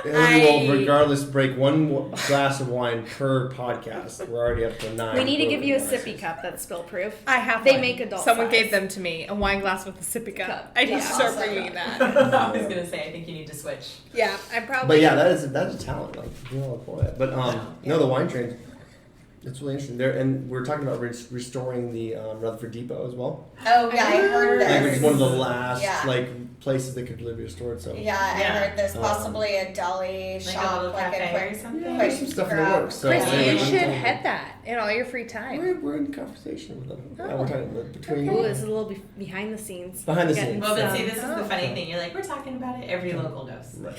And we will, regardless, break one glass of wine per podcast. We're already up to 9. We need to give you a glasses. sippy cup that's spill proof. I have They one. make adult Someone size. gave them to me, a wine glass with a sippy cup. I need Yeah. to start Awesome. bringing that. I was gonna say, I think you need to switch. Yeah, I probably. But yeah, that's a talent. Like, you know, pour that. But no, the wine trains. It's really interesting. There, and we're talking about restoring the Rutherford Depot as well. Oh yeah, I heard Like, this. it's one of the last Yeah. places that could be restored. So Yeah, I Yeah. heard this. Possibly a deli Like a shop, little like a cafe quick or something. there's some stuff in the works. So Chris, anyway, you I'm should telling head that in all your free time. We're in conversation with them. Yeah, Oh. we're talking about between Ooh, this is a little behind the scenes. Behind the Getting scenes. Well, but some- see, this is the Oh. funny thing. You're like, we're talking about it. Every local knows. Right.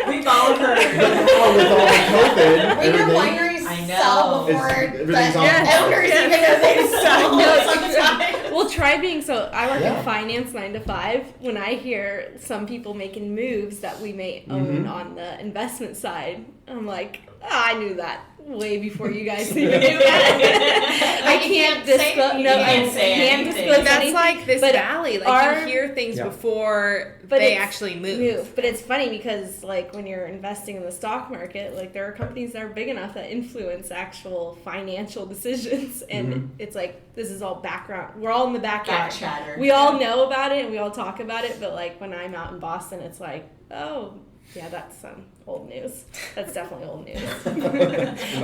We've all heard. Oh, with all the COVID, When your everything. wineries I know. sell before It's- the everything's on owners fire. even know they sell No, most of the time. Well, try being so. I work Yeah. in finance 9 to 5. When I hear some people making moves that we may own on the investment side, I'm like, I knew that way before you guys even knew that. I can't say disclose. anything. No, You I can't say can't anything. disclose That's anything. like this but valley. Like our- you hear things Yeah. before But they it's- actually move. But it's funny because, like, when you're investing in the stock market, like, there are companies that are big enough that influence actual financial decisions. And it's like, this is all background. We're all in the background. Back chatter. We all know about it and we all talk about it. But, like, when I'm out in Boston, it's like, oh, yeah, that's old news. That's definitely old news.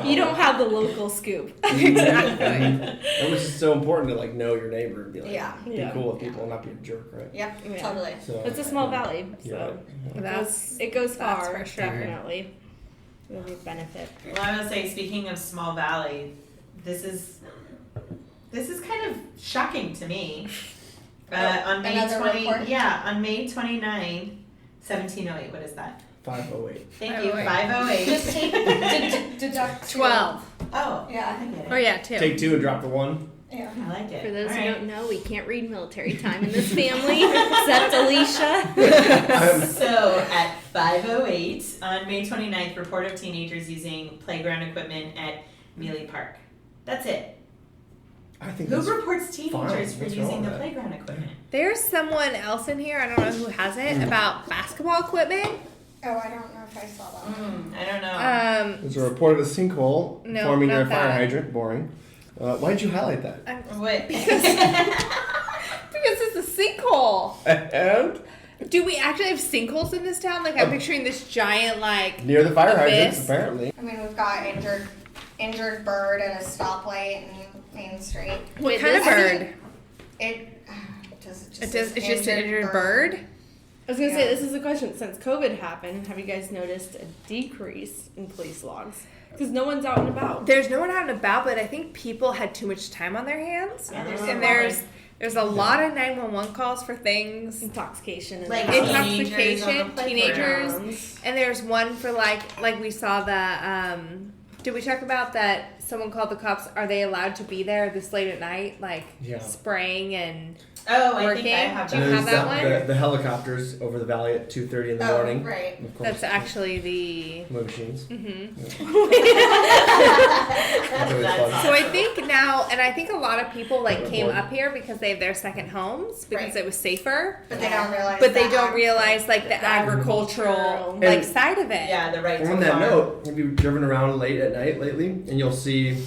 You don't have the local scoop. Exactly. That was just so important to like know your neighbor and be like, Yeah. be Yeah. cool with people and not be a jerk, right? Yep, Yeah. totally. So It's a small valley, so That's it goes that's far, for sure. definitely. It'll be a benefit. Well, I will say, speaking of small valley, this is kind of shocking to me. On May another 20, report? yeah, on May 29, 1708. What is that? 508. Thank you, 508. 508. Just take deduct 12. Oh, Yeah. I get it. Oh yeah, 2. Take 2 and drop the 1. Yeah. I like it. For those All who right. don't know, we can't read military time in this family, except Alycia. So at 5:08 on May 29th, report of teenagers using playground equipment at Mealy Park. That's it. I think Who that's reports teenagers for What's wrong using with the that? playground equipment? There's someone else in here, I don't know who has it, about basketball equipment. Oh, I don't know if I saw that. I don't know. There's a report of a sinkhole No, forming near a not fire that. hydrant. Boring. Why'd you highlight that? What? Because it's a sinkhole. And Do we actually have sinkholes in this town? Like I'm picturing this giant like near the fire hydrants, Abyss. apparently. I mean, we've got injured bird at a stoplight in Main Street. what Wait, kind of this- bird? It's just an injured bird. I was gonna Yeah. say this is a question. Since COVID happened, have you guys noticed a decrease in police logs? Because no one's out and about. There's no one out and about, but I think people had too much time on their hands. Yeah, there's and some there's a lot of 911 calls for things. Intoxication and Like alcohol. Intoxication, teenagers. Teenagers. And there's one for like we saw the did we talk about that someone called the cops, are they allowed to be there this late at night, like Yeah. spraying and Oh, I Working? think I have Do you that. have that one? The helicopters over the valley at 2:30 in the Oh, morning. right. Of course. that's actually the Moon machines. Mm-hmm. That's always That's fun. So I think now, and I think a lot of people like Good came point. up here because they have their second homes because Right. it was safer. But they don't realize. But they that don't realize like the agricultural agricultural. like And- side of it. Yeah, the right to On that farm. note, have you driven around late at night lately? And you'll see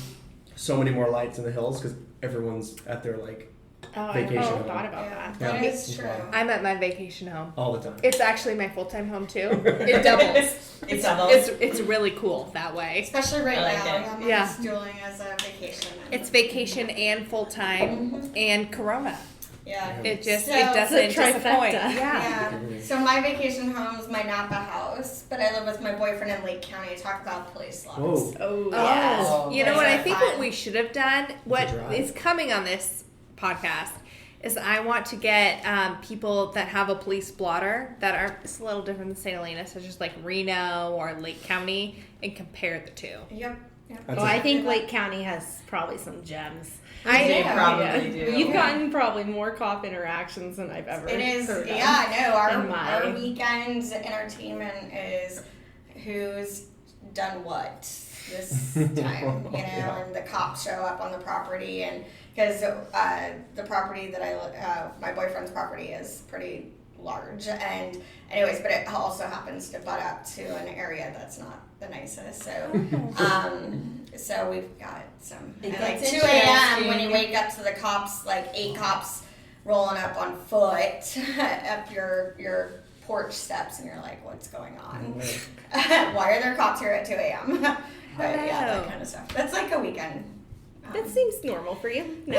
so many more lights in the hills because everyone's at their like I vacation hadn't home. thought about Yeah, that. that Yeah. is true. I'm at my vacation home. All the time. It's actually my full-time home too. It doubles. It doubles. It's really cool that way. Especially right I like now. it. Yeah, Yeah. mine's dueling as a vacation. It's vacation and full-time and Corona. Yeah. It just So- it doesn't It's a trifecta. disappoint. Yeah. Yeah. So my vacation home is my Napa house, but I live with my boyfriend in Lake County. Talk about police laws. Whoa. Oh, Yes. Oh, you know what? I think Fun. what we should have done, what drive. is coming on this podcast, is I want to get people that have a police blotter that are it's a little different than St. Helena, such as like Reno or Lake County, and compare the two. Yep. That's Well, a- I think Lake County has probably some gems. They Yeah. probably do. You've gotten probably more cop interactions than I've ever It is, heard of. yeah, no, in my- our weekend entertainment is who's done what this time, you know, Yeah. and the cops show up on the property, and because the property that my boyfriend's property is pretty large, and anyways, but it also happens to butt up to an area that's not the nicest, so we've got some, It and like gets 2 a.m. when interesting. you wake up to the cops, like 8 cops rolling up on foot up your porch steps, and you're like, what's going on? Why are there cops here at 2 a.m.? But yeah, that kind of stuff. That's like a weekend. That seems normal for you. Now.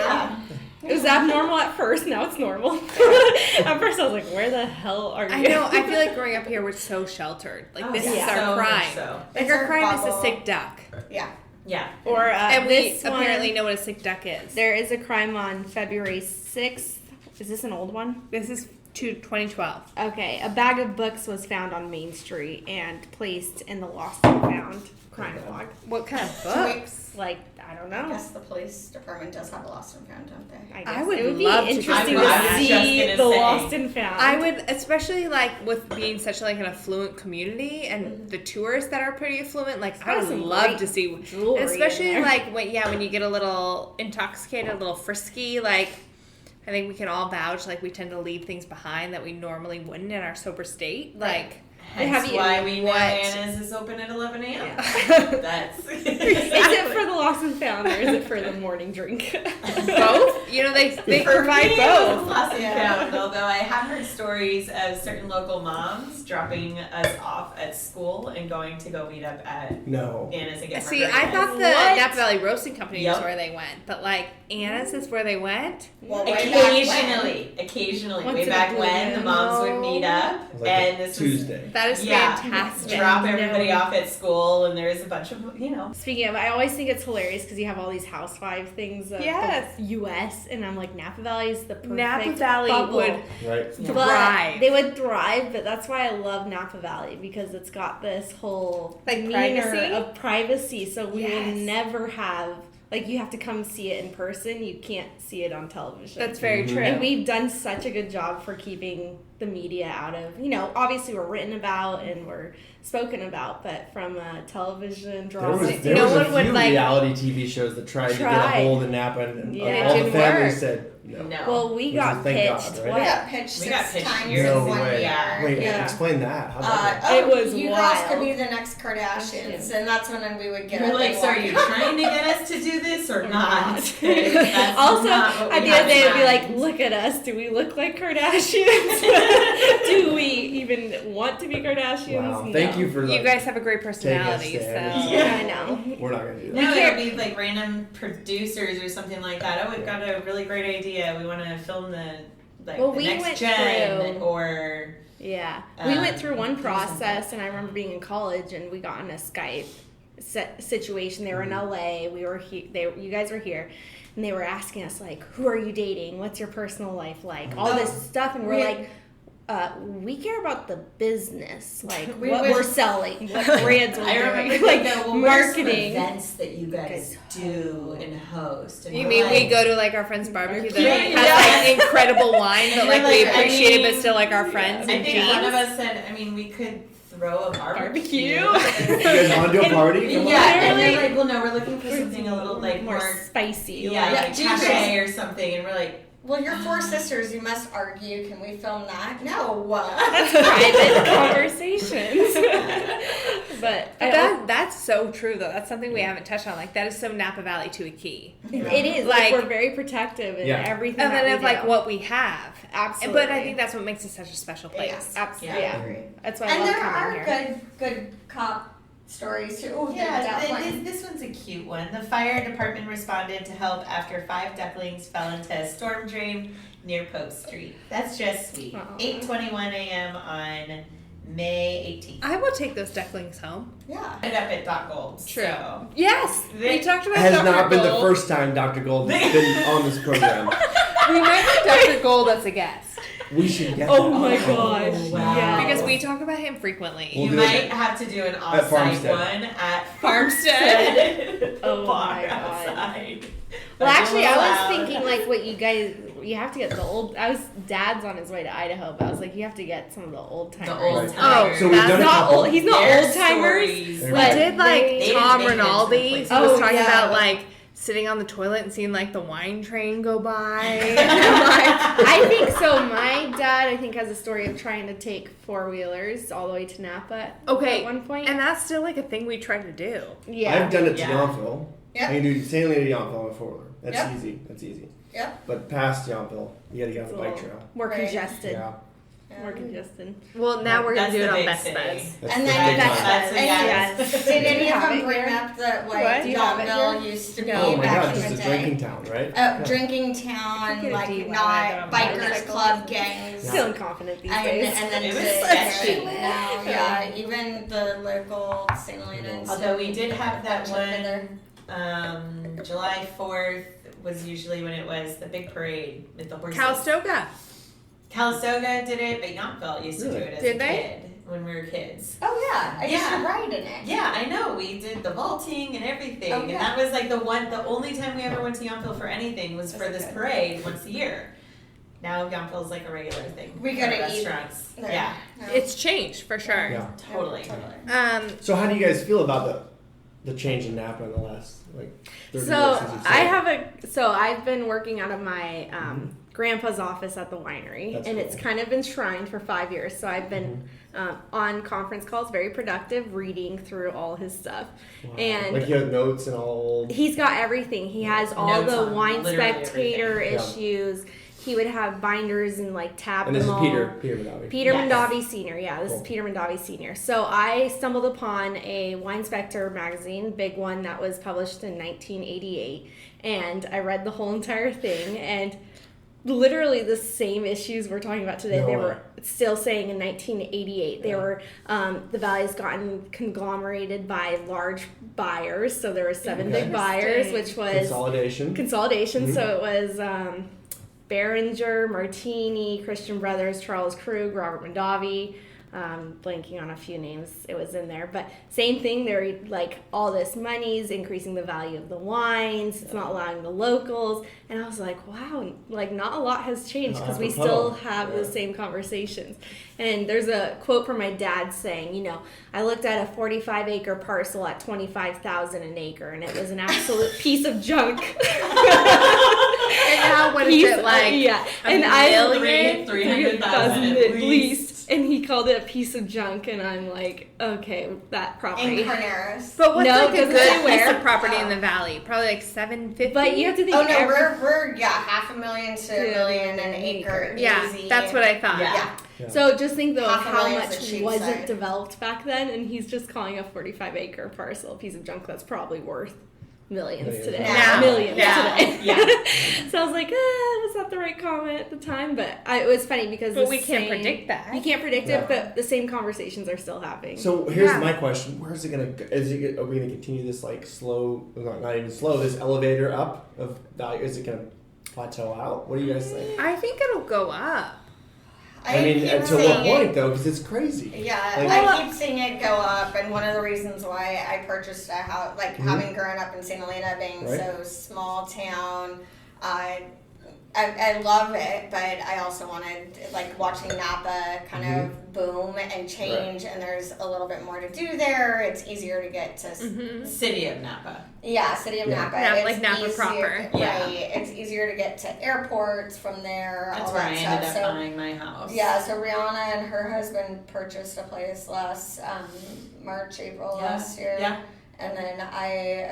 Yeah. It was abnormal at first, now it's normal. At first I was like, where the hell are you? I know. I feel like growing up here, we're so sheltered. Like this is yeah. our So much crime. so. Like It's our our crime is a bubble. sick duck, Yeah. Yeah. Or and we this apparently one, know what a sick duck is. there is a crime on February 6th. Is this an old one? This is 2012. Okay, a bag of books was found on Main Street and placed in the lost and found crime log. What kind of books? Like, I don't I know. guess the police department does have a lost and found, don't they? I I guess would it would be love to interesting do to, that. I was just see gonna the say. lost and found. I would, especially like with being such like an affluent community and the tourists that are pretty affluent. Like I would some love great to see, jewelry in especially there. like when you get a little intoxicated, a little frisky. Like I think we can all vouch like we tend to leave things behind that we normally wouldn't in our sober state. Like Have Hence you- why we know what? Anna's is open at 11 a.m. Yeah. That's Is it for the lost and found or is it for the morning drink? both. You know they For provide me, both. it's lost and Yeah. found, although I have heard stories of certain local moms dropping us off at school and going to go meet up at No. Anna's and get See, I margaritas. thought the What? Napa Valley Roasting Company Yep. is where they went, but like Anna's is where they went. Well, way back when. Occasionally, Once way in a back blue when the moon. moms would meet up, It was like and a this Tuesday. That is Yeah. fantastic. drop everybody No. off at school, and there is a bunch of Speaking of, I always think it's hilarious because you have all these housewife things of Yes. the U.S. and I'm like, Napa Valley is the perfect Napa Valley bubble. would Right? Yeah. But thrive. they would thrive, but that's why I love Napa Valley because it's got this whole Like demeanor privacy? of privacy. So we Yes. will never have like you have to come see it in person. You can't see it on television. That's very Mhm. true. And we've done such a good job for keeping the media out of, obviously we're written about and we're spoken about, but from television, There drama. was, there No was one a would, few like- reality TV shows that tried to get a Tried. hold of Napa, and Yeah. It all the didn't families work. said no. no. Well, we Which got is thank God, pitched. right? We What? got pitched We 6 got pitched times years No in 1 way. year. Wait, Yeah. explain that. How about It was you girls wild. could be the next Kardashians, and that's when we would get You're up like, and so are walk. you trying to get us to do this or not? not. 'Cause that's Also, not what we at the have end of the day, in it'd be like, mind. look at us. Do we look like Kardashians? Do we even want to be Kardashians? Wow. No. Thank you for You guys have a great personality, so stand. Yeah. I know. We're not gonna do No, that. it would be like random producers or something like that. Oh, we've got a really great idea. We want to film the Well, the we next went gen through- or Yeah. We went through one do process, and I remember being in college, and we got in a Skype situation. They were in LA. We were here. You guys were here. And they were asking us, like, who are you dating? What's your personal life like? All this stuff. And we're We- like, we care about the business, like We what would- we're selling, what brands we're I remember doing, like like well, where's the marketing. events that you guys do and host. And You we're mean we like, go to like our friend's barbecue that Yeah, has yeah. like incredible wine, but And like you're we like, I appreciate it, but mean, still like our friends I and think one of jeans. us said, I mean, we could throw a barbecue. You guys want to do a party? Come on. Yeah, and Literally- they're like, well, no, we're looking for something a little like more, spicy. yeah, like Gigi- cachet or something, and we're like, Well, you're 4 sisters. You must argue. Can we film that? No. Private conversations. But That's so true, though. That's something we haven't touched on. Like, that is so Napa Valley to a key. it is. Like, we're very protective in everything And that then we of, do. like, what we have. Absolutely. But I think that's what makes it such a special place. Absolutely. Yeah, I Yeah. agree. That's why I And love there coming are here. good cop stories too. Oh, This one's a cute one. The fire department responded to help after 5 ducklings fell into a storm drain near Post Street. That's just sweet. Aw. 8:21 a.m. on May 18th. I will take those ducklings home. Yeah. Ended up at Dot Gold. True. So. Yes, we talked about Has Dr. not been the Gold. first time Dr. Gold has been on this program. We might have Dr. Gold as a guest. We should get Oh that. my gosh. wow. Yeah. Because we talk about him frequently. We'll You do might it have to do an at off-site Farmstead. one at Farmstead. Oh bar my God. outside. Well, Like, actually, I allowed. was thinking like what you guys. You have to get the old. Dad's on his way to Idaho, but I was like, you have to get some of the old timers. The old Right. timers. So we've that's done a not couple. old. He's not Their old timers. stories. There We Right. did like They didn't Tom make it into the Rinaldi. place. He was Oh, talking yeah. about like sitting on the toilet and seeing like the wine train go by. I think so. My dad, I think, has a story of trying to take 4-wheelers all the way to Napa. Okay, At one point. and that's still like a thing we try to do. yeah. I've done it to Yeah. Yountville. Yep. I can do St. Helena to Yountville on a 4-wheeler. That's Yep. easy. That's easy. Yep. But past Yountville, you gotta get on It's the a bike little trail. more Right. congested. Yeah. More congested. Well, now we're gonna That's do the it on big Best city. Buds. That's And the then big Best one. That's Buds. a yes. Did Do any you of have them it bring here? up that What? what Do you have it Yountville here? used to be No. Oh my back god, in just the a day? drinking town, right? Drinking Get town, a like DUI, not but on bikers motorcycles. club gangs. Feeling confident these And, days. and then It to was get sketchy. now, yeah, even the local St. Helena and Although we did have that Bunch of other- one, July 4th was usually when it was the big parade with the horses. Calistoga. Calistoga did it, but Yountville used to do Really? it as Did a they? kid when we were kids. Oh yeah, I used to Yeah. ride in it. Yeah, I know. We did the vaulting and everything, Oh, and yeah. that was like the only time we ever went to Yountville for anything was for That's this good. parade once a year. Now Yountville's like a regular thing. We for gotta eat restaurants. there. Yeah, It's changed for sure. Yeah. totally. So how do you guys feel about the change in Napa in the last like 30 So years since you I started? I've been working out of my grandpa's office at the winery, That's and it's cool. kind of been shrined for 5 years. So I've been on conference calls, very productive, reading through all his stuff. Wow. And like you have notes and all. he's got everything. He has all Notes the on wine literally spectator everything. issues. He would have binders and like tab And them this is all. Peter Mondavi. Peter Yes. Mondavi Senior, yeah, this Cool. is Peter Mondavi Senior. So I stumbled upon a Wine Spectator magazine, big one that was published in 1988, and I read the whole entire thing, and literally the same issues we're talking about today, No they way. were still saying in 1988. They Yeah. were, the valley's gotten conglomerated by large buyers, so there were 7 Okay. big buyers, Interesting. which was Consolidation. consolidation. Mhm. So it was Behringer, Martini, Christian Brothers, Charles Krug, Robert Mondavi. Blanking on a few names, it was in there, but same thing. They're like, all this money's increasing the value of the wines. It's not allowing the locals, and I was like, wow, like not a lot has changed because we still have the same conversations. And there's a quote from my dad saying, you know, I looked at a 45-acre parcel at $25,000 an acre, and it was an absolute piece of junk. And now what is Piece it of- like? yeah, a and million? 300,000 at least. And he called it a piece of junk, and I'm like, okay, that In property. Carneros. But what's No, like a doesn't good say piece where. of property in the valley? Probably like 750. But you have to think. Oh no, every- we're $500,000 to $1 million an acre. Yeah, easy. that's what I thought. Yeah. Yeah. So just think though of how $500,000 is much the cheap wasn't side. developed back then, and he's just calling a 45-acre parcel a piece of junk that's probably worth millions Millions. today. Yeah. Millions Yeah. today. Yeah. So I was like, was that the right comment at the time? But it was funny because But the we can't same- predict that. You can't predict Yeah. it, but the same conversations are still happening. So here's Yeah. my question: where's it gonna? Are we gonna continue this like slow? Not even slow. This elevator up of value. Is it gonna plateau out? What do you guys think? I think it'll go up. I mean, keep until what seeing it- point though? Because it's crazy. Yeah, Like- I keep seeing it go up, and one of the reasons why I purchased a house, like Mhm. having grown up in St. Helena, being Right. so small town, I love it, but I also wanted, like, watching Napa kind of boom and change, and there's a little bit more to do there. It's easier to get to City of Napa. Yeah, City of Napa. Napa, It's like Napa easier, proper. Right. Yeah. It's easier to get to airports from there. That's all where that I stuff. ended up So, buying my house. yeah, so Riana and her husband purchased a place last March, April last year. Yeah. And then I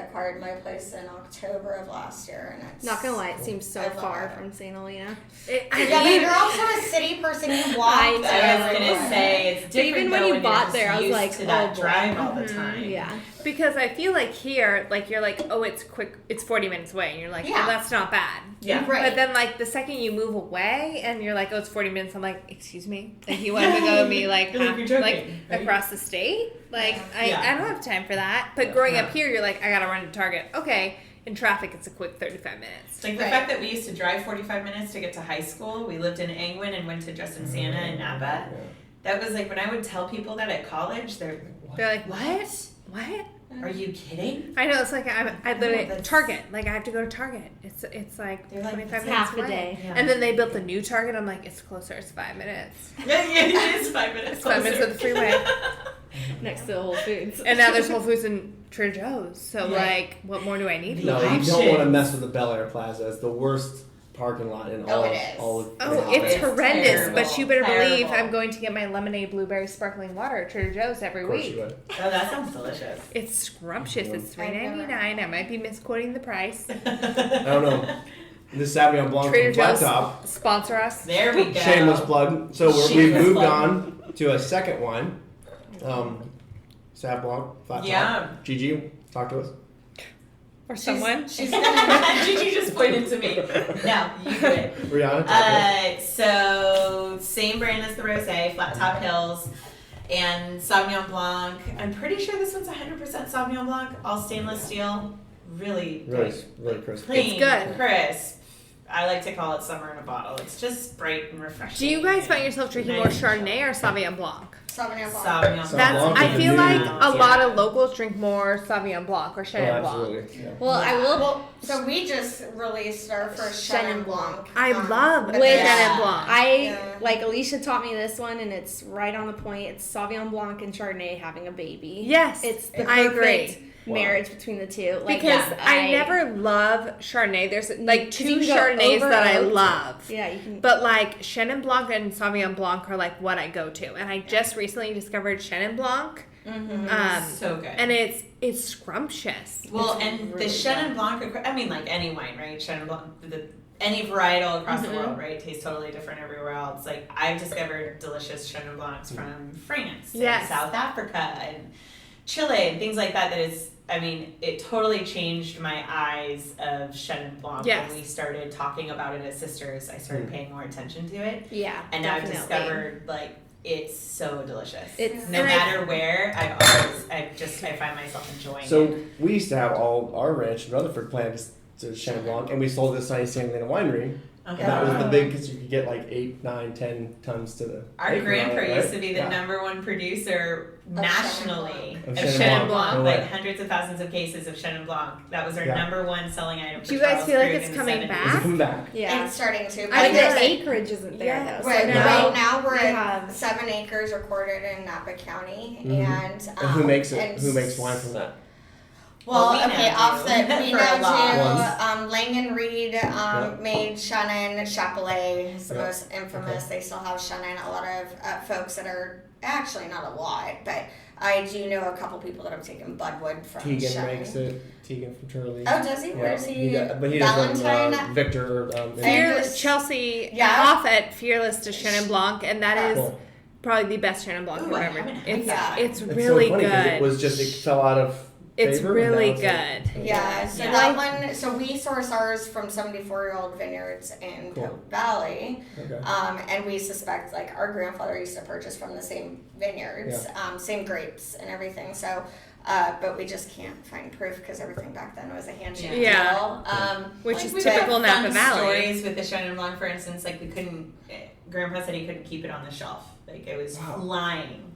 acquired my place in October of last year, and it's Not gonna lie, it seems so I love far it. from St. Helena. Yeah, but you're also a city person. You walk. I I was gonna say it's different. Even when though you you're bought just there, I was used like, to that oh, boy. drive all the time. Yeah. Because I feel like here, like you're like, oh, it's quick, it's 40 minutes away, and you're like, Yeah. well, that's not bad. Yeah. Right. But then, like, the second you move away, and you're like, oh, it's 40 minutes, I'm like, excuse me? Like, you want to go me, like, You're like, you're joking, like right? across the state? Like, Yeah. I don't have time for that. But growing up here, you're like, I gotta run to Target. Okay, in traffic, it's a quick 35 minutes. It's like the fact that we used to drive 45 minutes to get to high school. We lived in Angwin and went to Justin Santa and Napa. That was like when I would tell people that at college, they're They're like, what? What? are you kidding? I know, it's like, I No, literally, that's- Target. Like, I have to go to Target. It's like They're like, 25 it's minutes half a away. day. Yeah. And then they built the new Target. I'm like, it's closer. It's 5 minutes. Yeah, it is 5 minutes. It's 5 minutes of the freeway. Next to the Whole Foods. And now there's Whole Foods and Trader Joe's. So, Yeah. like, what more do I need? No, you Options. don't want to mess with the Bel Air Plaza. It's the worst parking lot in all it of is. all of Oh, Napa. it's It's horrendous. terrible. But you better believe Terrible. I'm going to get my lemonade, blueberry, sparkling water at Trader Joe's every Of course week. you would. Oh, that sounds delicious. It's scrumptious. It's I've never- $3.99. I might be misquoting the price. I don't know. This Sauvignon Blanc Trader from Flat Joe's Top. sponsor us. There we go. Shameless plug. So we've Shameless moved plug. on to a second wine. Sauv Blanc, Flat Yeah. Top. Gigi, talk to us. Or someone. She's gonna. Gigi just pointed to me. No, you do it. Rihanna, talk to us. So same brand as the rosé, Flat Top Hills, and Sauvignon Blanc. I'm pretty sure this one's 100% Sauvignon Blanc, all stainless steel. Really, Really crisp. clean, It's good. crisp. I like to call it summer in a bottle. It's just bright and refreshing. Do you guys find and yourself drinking nice more and Chardonnay or Sauvignon Blanc? Sauvignon Blanc. Sauvignon Blanc. That's. Blanc I is feel the like new- a lot of locals drink more Sauvignon Blanc or Oh, Chenin Blanc. absolutely. Yeah. Well, I will. Well, so we just released our first Chenin Chenin Blanc. I love but Chenin yeah. Blanc. I like Alycia taught me this one, and it's right on the point. It's Sauvignon Blanc and Chardonnay having a baby. Yes, It's the I perfect agree. marriage between the two. Like, Because yeah, I never love Chardonnay. There's like 'cause two you can go Chardonnays over that I oaked. love. Yeah, you can. But like Chenin Blanc and Sauvignon Blanc are like what I go to. And I just recently discovered Chenin Blanc. So good. And it's scrumptious. Well, It's and really the Chenin Blanc, I mean, like any wine, right? Chenin Blanc, any varietal across the world, right? Tastes totally different everywhere else. Like, I've discovered delicious Chenin Blancs from France Yes. and South Africa and Chile and things like that. That is, I mean, it totally changed my eyes of Chenin Blanc Yes. when we started talking about it as sisters. I started paying more attention to it. Yeah, And now I've definitely. discovered, like, it's so delicious. It's- no and matter where, I find myself enjoying it. So we used to have all our ranch in Rutherford plants to Chenin Blanc, and we sold this Sunny St. Helena winery. Okay. And that was the big, because you could get like 8, 9, 10 tons to the Our acre on grandpa it, used right? to be the Yeah. number one producer nationally Of of Chenin Chenin Blanc. Blanc, No like way. hundreds of thousands of cases of Chenin Blanc. That was our Yeah. number one selling item. Do you for guys Charles feel like Krug it's in the coming 70s. back? Is it coming back? Yeah, It's starting to. I but guess- the acreage isn't there Yeah. though. Right, So right now we're they at have 7 acres recorded in Napa County, Mhm. and And who makes it? and Who makes wine from that? Well, Well, we okay, now off do, the we for now a lot. do. Langen Reed made Chenin. Chapelet is the Yeah. most infamous. They still have Chenin. A lot of folks that are actually not a lot, but I do know a couple people that have taken Budwood from Tegan Chenin. makes it. Tegan from Turley. Oh, does he? Where's he? But he does Valentine. Victor. Chelsea Yeah. off at Fearless to Chenin Blanc, and that is Cool. probably the best Chenin Blanc Ooh, I I've ever. haven't had It's that. it's It's really so funny 'cause good. It was just, it fell out of It's favor, and now really it's like- good. Yeah, so Yeah. that one, so we source ours from 74-year-old vineyards in Cool. Cope Valley. Okay. And we suspect, like, our grandfather used to purchase from the same vineyards, same grapes and everything. So, but we just can't find proof because everything back then was a handshake Yeah. deal. Which Like, is we've typical got Napa fun Valley. stories with the Chenin Blanc, for instance. Like, we couldn't. Grandpa said he couldn't keep it on the shelf. Like, it was flying.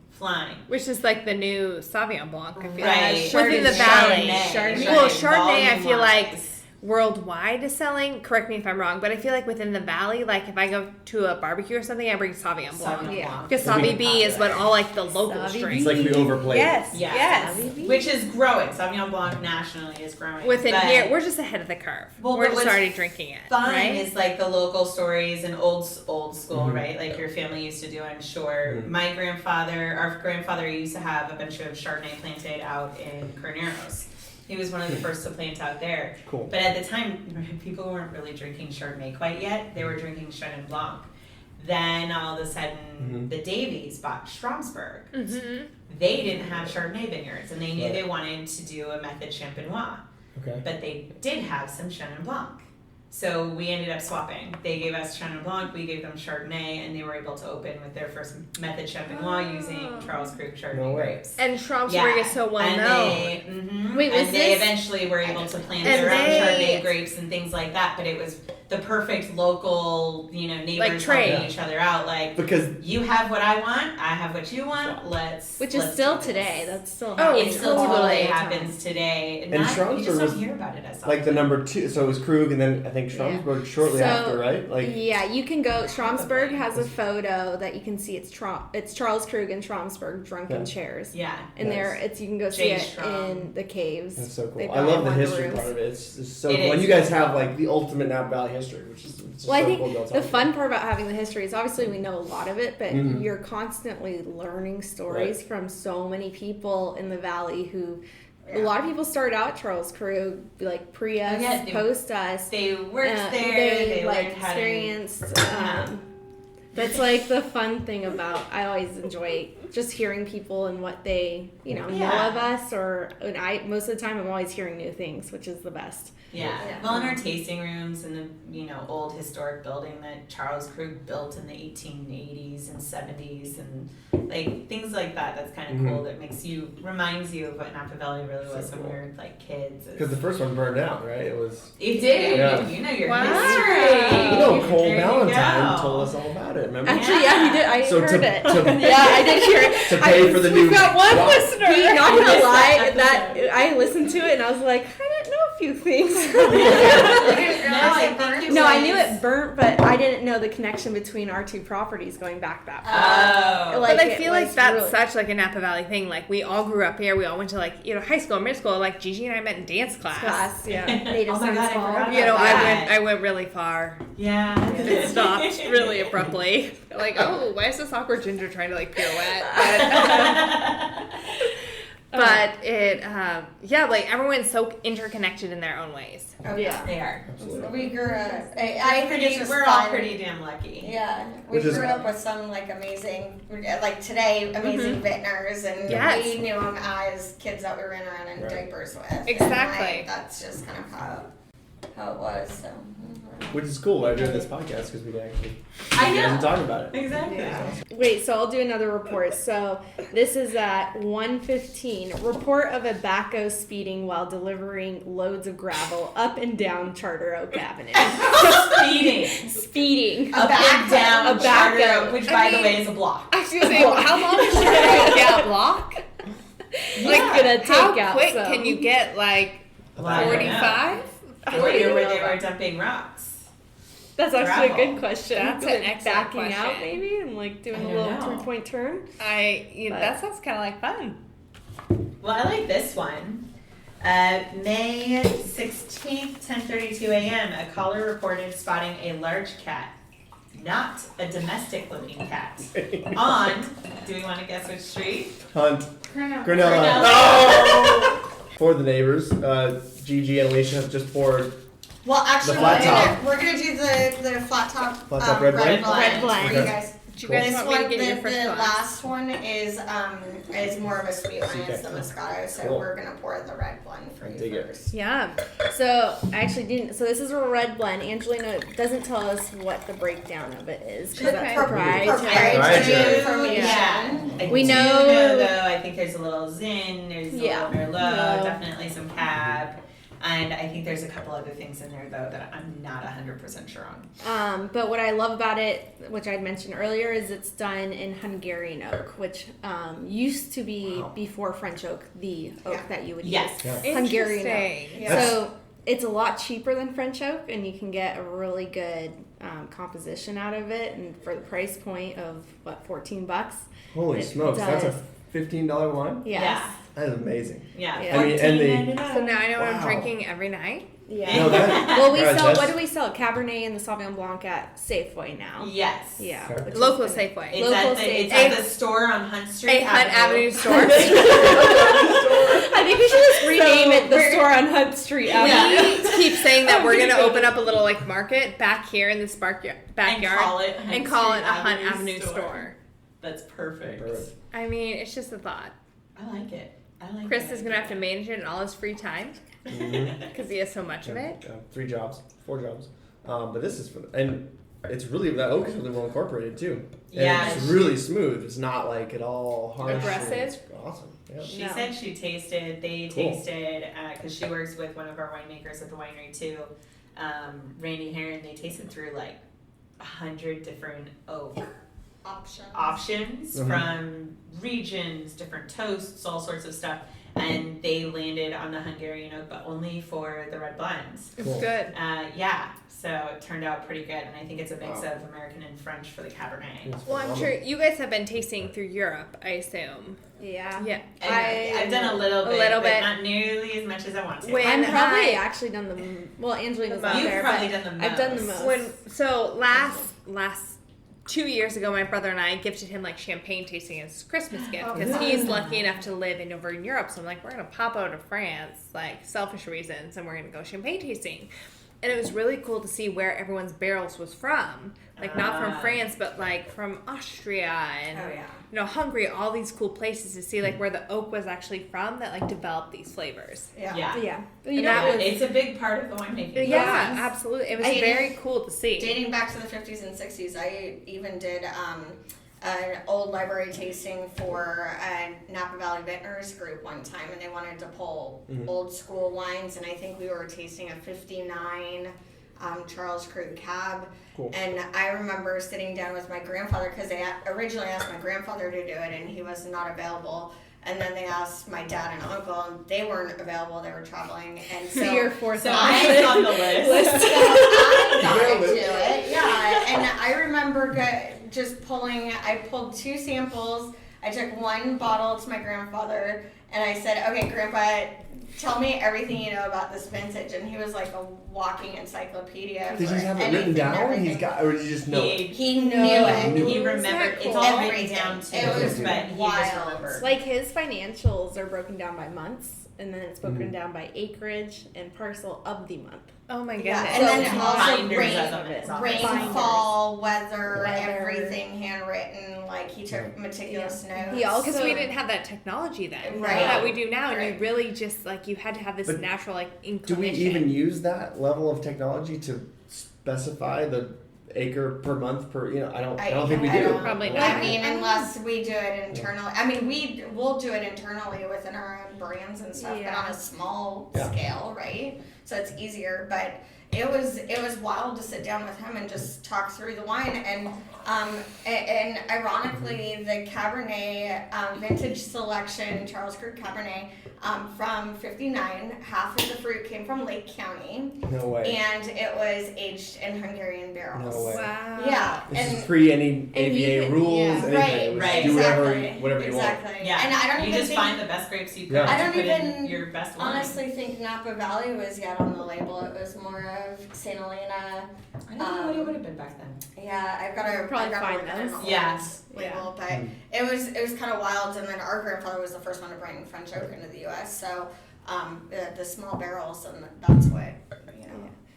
Which is like the new Sauvignon Blanc, I feel Right. like. Within the Chardonnay. valley. Chardonnay. Well, Chardonnay, I volume feel like wise. worldwide is selling. Correct me if I'm wrong, but I feel like within the valley, like if I go to a barbecue or something, I bring Sauvignon Blanc. Sauvignon Yeah. Blanc. Because Sauvignon B is what all like the locals Sauvignon drink. It's like we overplayed. Yes, Yeah. yes. Which is growing. Sauvignon Blanc nationally is growing. Within But here, we're just ahead of the curve. Well, we're but just what's already drinking it. fun right? is like the local stories and old school, Mhm. right? Like your family used to do, I'm sure. Mhm. Our grandfather used to have a bunch of Chardonnay planted out in Carneros. He was one of the first to plant out there. Cool. But at the time, people weren't really drinking Chardonnay quite yet. They were drinking Chenin Blanc. Then all of a sudden, Mhm. the Davies bought Stromsburg. Mm-hmm. They didn't have Chardonnay vineyards, and they knew Right. they wanted to do a method champenois. Okay. But they did have some Chenin Blanc. So we ended up swapping. They gave us Chenin Blanc, we gave them Chardonnay, and they were able to open with their first method champenois using Charles Krug Chardonnay No way. grapes. And Stromsburg Yeah. is so well and known. They, mhm, Wait, was and they this- eventually were able to plant And their own they- Chardonnay grapes and things like that. But it was the perfect local, neighbors Like trade. helping each other out. Like, Because you have what I want, I have what you want. Let's Which is let's still do this. today. That's still Oh, It still totally totally all the time. happens today. And You just Stromsburg don't was hear about it as often. like the number 2, so it was Krug and then I think Stromsburg shortly So, after, right? Like Yeah, you can go. Stromsburg has a photo that you can see. It's Charles Krug and Stromsburg drunken Yeah. chairs. Yeah. And Nice. there, you can go see Jay it Strom. in the caves. that's so They cool. I brought love in the one of history rooms. part of it. It's so It cool. And is. you guys have like the ultimate Napa Valley history, which is just Well, I so think cool to be able to the talk fun about. part about having the history is obviously we know a lot of it, but Mhm. you're constantly learning stories from so many people in the valley who. A lot of people started out Charles Krug, like pre us, Oh, yeah, they- post us. They worked there. They like learned how to. experienced. Yeah. That's like the fun thing about. I always enjoy just hearing people and what they know Yeah. of us. And I most of the time I'm always hearing new things, which is the best. Yeah. Yeah. Well, in our tasting rooms in the old historic building that Charles Krug built in the 1880s and 70s and like things like that. That's kind of Mhm. cool. That reminds you of what Napa Valley really was So when we cool. were like kids. Because the first one burned out, right? It was. It did. Yeah. You know your Wow. history. You know, Cole There you Valentine go. told us all about it. Remember? Actually, yeah, he did. I So heard to- it. to- yeah, I did hear it. To pay for the new. We've got one Wow. listener. He, not You gonna missed lie, that that episode. I listened to it and I was like, I didn't know a few things. No, I think No, I knew was- it burnt, but I didn't know the connection between our two properties going back that far. Oh. Like, But I it feel like was that's really- such like a Napa Valley thing. Like we all grew up here. We all went to like high school, middle school. Like Gigi and I met in dance class. yeah. Native Oh my God, I Science Hall. forgot You know, Yeah. I went really far. Yeah. It stopped really abruptly. Like, oh, why is this awkward ginger trying to like pirouette? But it, like everyone's so interconnected in their own ways. Oh, Yeah. They are. Absolutely. We grew up. I think it's just We're all fun. pretty damn lucky. Yeah, we Which is- grew up with some like amazing, like today, amazing vintners, and Yes. we knew them as kids that we ran around in Right. diapers with. And, Exactly. like, that's just kind of how it was. So. Which is cool. I doing this podcast because we can actually. I You guys know. are talking about it. Exactly. Wait, so I'll do another report. So this is at 1:15. Report of a backhoe speeding while delivering loads of gravel up and down Charter Oak Avenue. Speeding. Speeding. Up and down A Charter backhoe. Oak, which I by the mean- way is a block. I was gonna say, well, how long is Charter Oak a block? Like gonna take How out quick some. can you get like Well, I don't know. 45? Where they were dumping rocks. That's actually a Gravel. good question. That's an Like excellent backing out question. maybe and like doing I a don't little know. 3-point turn. But- That sounds kind of like fun. Well, I like this one. May 16th, 10:32 a.m. A caller reported spotting a large cat, not a domestic-looking cat, on. Do we want to guess which street? Hunt. Cornell. Granella. Oh! For the neighbors, Gigi and Alycia have just poured. Well, actually, flat top. we're gonna do the flat top. Flat top red blend? Red blend. For you Okay. guys. Do you Cool. guys This want me to one, get your the first glass? last one is more of a sweet one. It's the Okay. Moscato, so Cool. we're gonna pour the red blend for you Dig it. first. Yeah. So I actually didn't. So this is a red blend. Angelina doesn't tell us what the breakdown of it is because that's Okay. proprietary. Proprietary. information. Yeah. I We do know- though. I think there's a little Zin. There's a Yeah. little Merlot. No. Definitely some Cab. And I think there's a couple other things in there though that I'm not 100% sure on. But what I love about it, which I'd mentioned earlier, is it's done in Hungarian oak, which used to be Wow. before French oak, the oak Yeah. that you would Yes. use. Yeah. Hungarian oak. Interesting. Yeah. That's- So it's a lot cheaper than French oak, and you can get a really good composition out of it. And for the price point of what, $14? Holy It smokes, that's a does. $15 wine? Yes. That is amazing. Yeah. Yeah. I mean, and they, So now I know what I'm Wow. drinking every night. Yeah. no, that, Well, we guys, sell. that's- What do we sell? Cabernet and the Sauvignon Blanc at Safeway now. Yes. Yeah. Okay. which is Local good. Safeway. It's Local at the, it's state. at the store on Hunt Street. A Hunt Avenue store. I think we should just rename it the we're- store on Hunt Street Avenue. We keep saying that we're gonna open up a little like market back here in this backyard, And call it and call it a Hunt Avenue store. That's perfect. Perfect. I mean, it's just a thought. I like it. I like Chris it. is gonna have to manage it in all his free time Mhm. because he has so much of it. 3 jobs, 4 jobs. But this is, and it's really, that oak is really well incorporated too. And Yeah, it's she- really smooth. It's not like at all harsh. Aggressive? It's awesome. Yeah. She No. said they Cool. tasted, because she works with one of our winemakers at the winery too, Randy Heron, they tasted through like 100 different oak options Mhm. from regions, different toasts, all sorts of stuff. And they landed on the Hungarian oak, but only for the red blends. It's Cool. good. Yeah, so it turned out pretty good. And I think it's a mix Wow. of American and French for the Cabernet. It's Well, I'm phenomenal. sure you guys have been tasting through Europe, I assume. Yeah. Yeah. I've done a little bit, little but bit. not nearly as much as I want to. When I'm probably I- actually done the Angelina's The not most. You've there, probably but done the I've done the most. most. Last 2 years ago, my brother and I gifted him like champagne tasting as his Christmas gift because yeah. he's lucky enough to live over in Europe. So I'm like, we're gonna pop out to France, like selfish reasons, and we're gonna go champagne tasting. And it was really cool to see where everyone's barrels was from, like not from Ah. France, but like from Austria and Oh, yeah. Hungary. All these cool places to see like where the oak was actually from that like developed these flavors. Yeah. Yeah. Yeah. And You know, that it was, It's a big part of the winemaking. Yeah, process. absolutely. It was I- very cool to see. Dating back to the 50s and 60s, I even did an old library tasting for a Napa Valley Vintners group one time, and they wanted to pull Mhm. old school wines, and I think we were tasting a 59 Charles Krug Cab. Cool. And I remember sitting down with my grandfather because they originally asked my grandfather to do it, and he was not available. And then they asked my dad and uncle, and they weren't available; they were traveling. And so, your fourth So option. I'm on the list. so I got Nailed to it. do it, yeah. And I remember just pulling. I pulled 2 samples. I took 1 bottle to my grandfather, and I said, "Okay, Grandpa, tell me everything you know about this vintage." And he was like a walking encyclopedia. Did for he have it anything written and down? everything. He's got, or did you just know it? He knew Knew it. it. He Isn't remembered. that It's cool? all written Everything. down too. It was but he wild. just remembered. like his financials are broken down by months, and then it's broken Mhm. down by acreage and parcel of the month. Oh my goodness. Yeah, and then it's also Binders rain, of them in his office. rainfall, weather, Weather. everything handwritten. Like he took meticulous notes. He also- Because we didn't have that technology then, Right. that we do now, and you Right. really just like you had to have this But natural like Do we inclination. even use that level of technology to specify the acre per month per? I don't think we do. don't- Probably not. I mean, unless we do it internally. I mean, we'll do it internally within our own brands and stuff, but Yeah. on a small Yeah. scale, right? So it's easier. But it was wild to sit down with him and just talk through the wine. And ironically, the Cabernet vintage selection, Charles Krug Cabernet from '59, half of the fruit came from Lake County, No way. and it was aged in Hungarian barrels. No way. Wow. Yeah, This and is pre any AVA even- rules. yeah. Anything. Right, It was right, Do whatever, exactly, whatever you want. exactly. Yeah. And I don't you even just think, find the best grapes you could. Yeah. I don't put in even your best wine. honestly think Napa Valley was yet on the label. It was more of St. Helena. I don't know what it would have been back then. Yeah, I've got to Probably find look at those. an Yeah. old label, but Mm. it was kind of wild. And then our grandfather was the first one to bring French oak into the U.S. So the small barrels, and that's what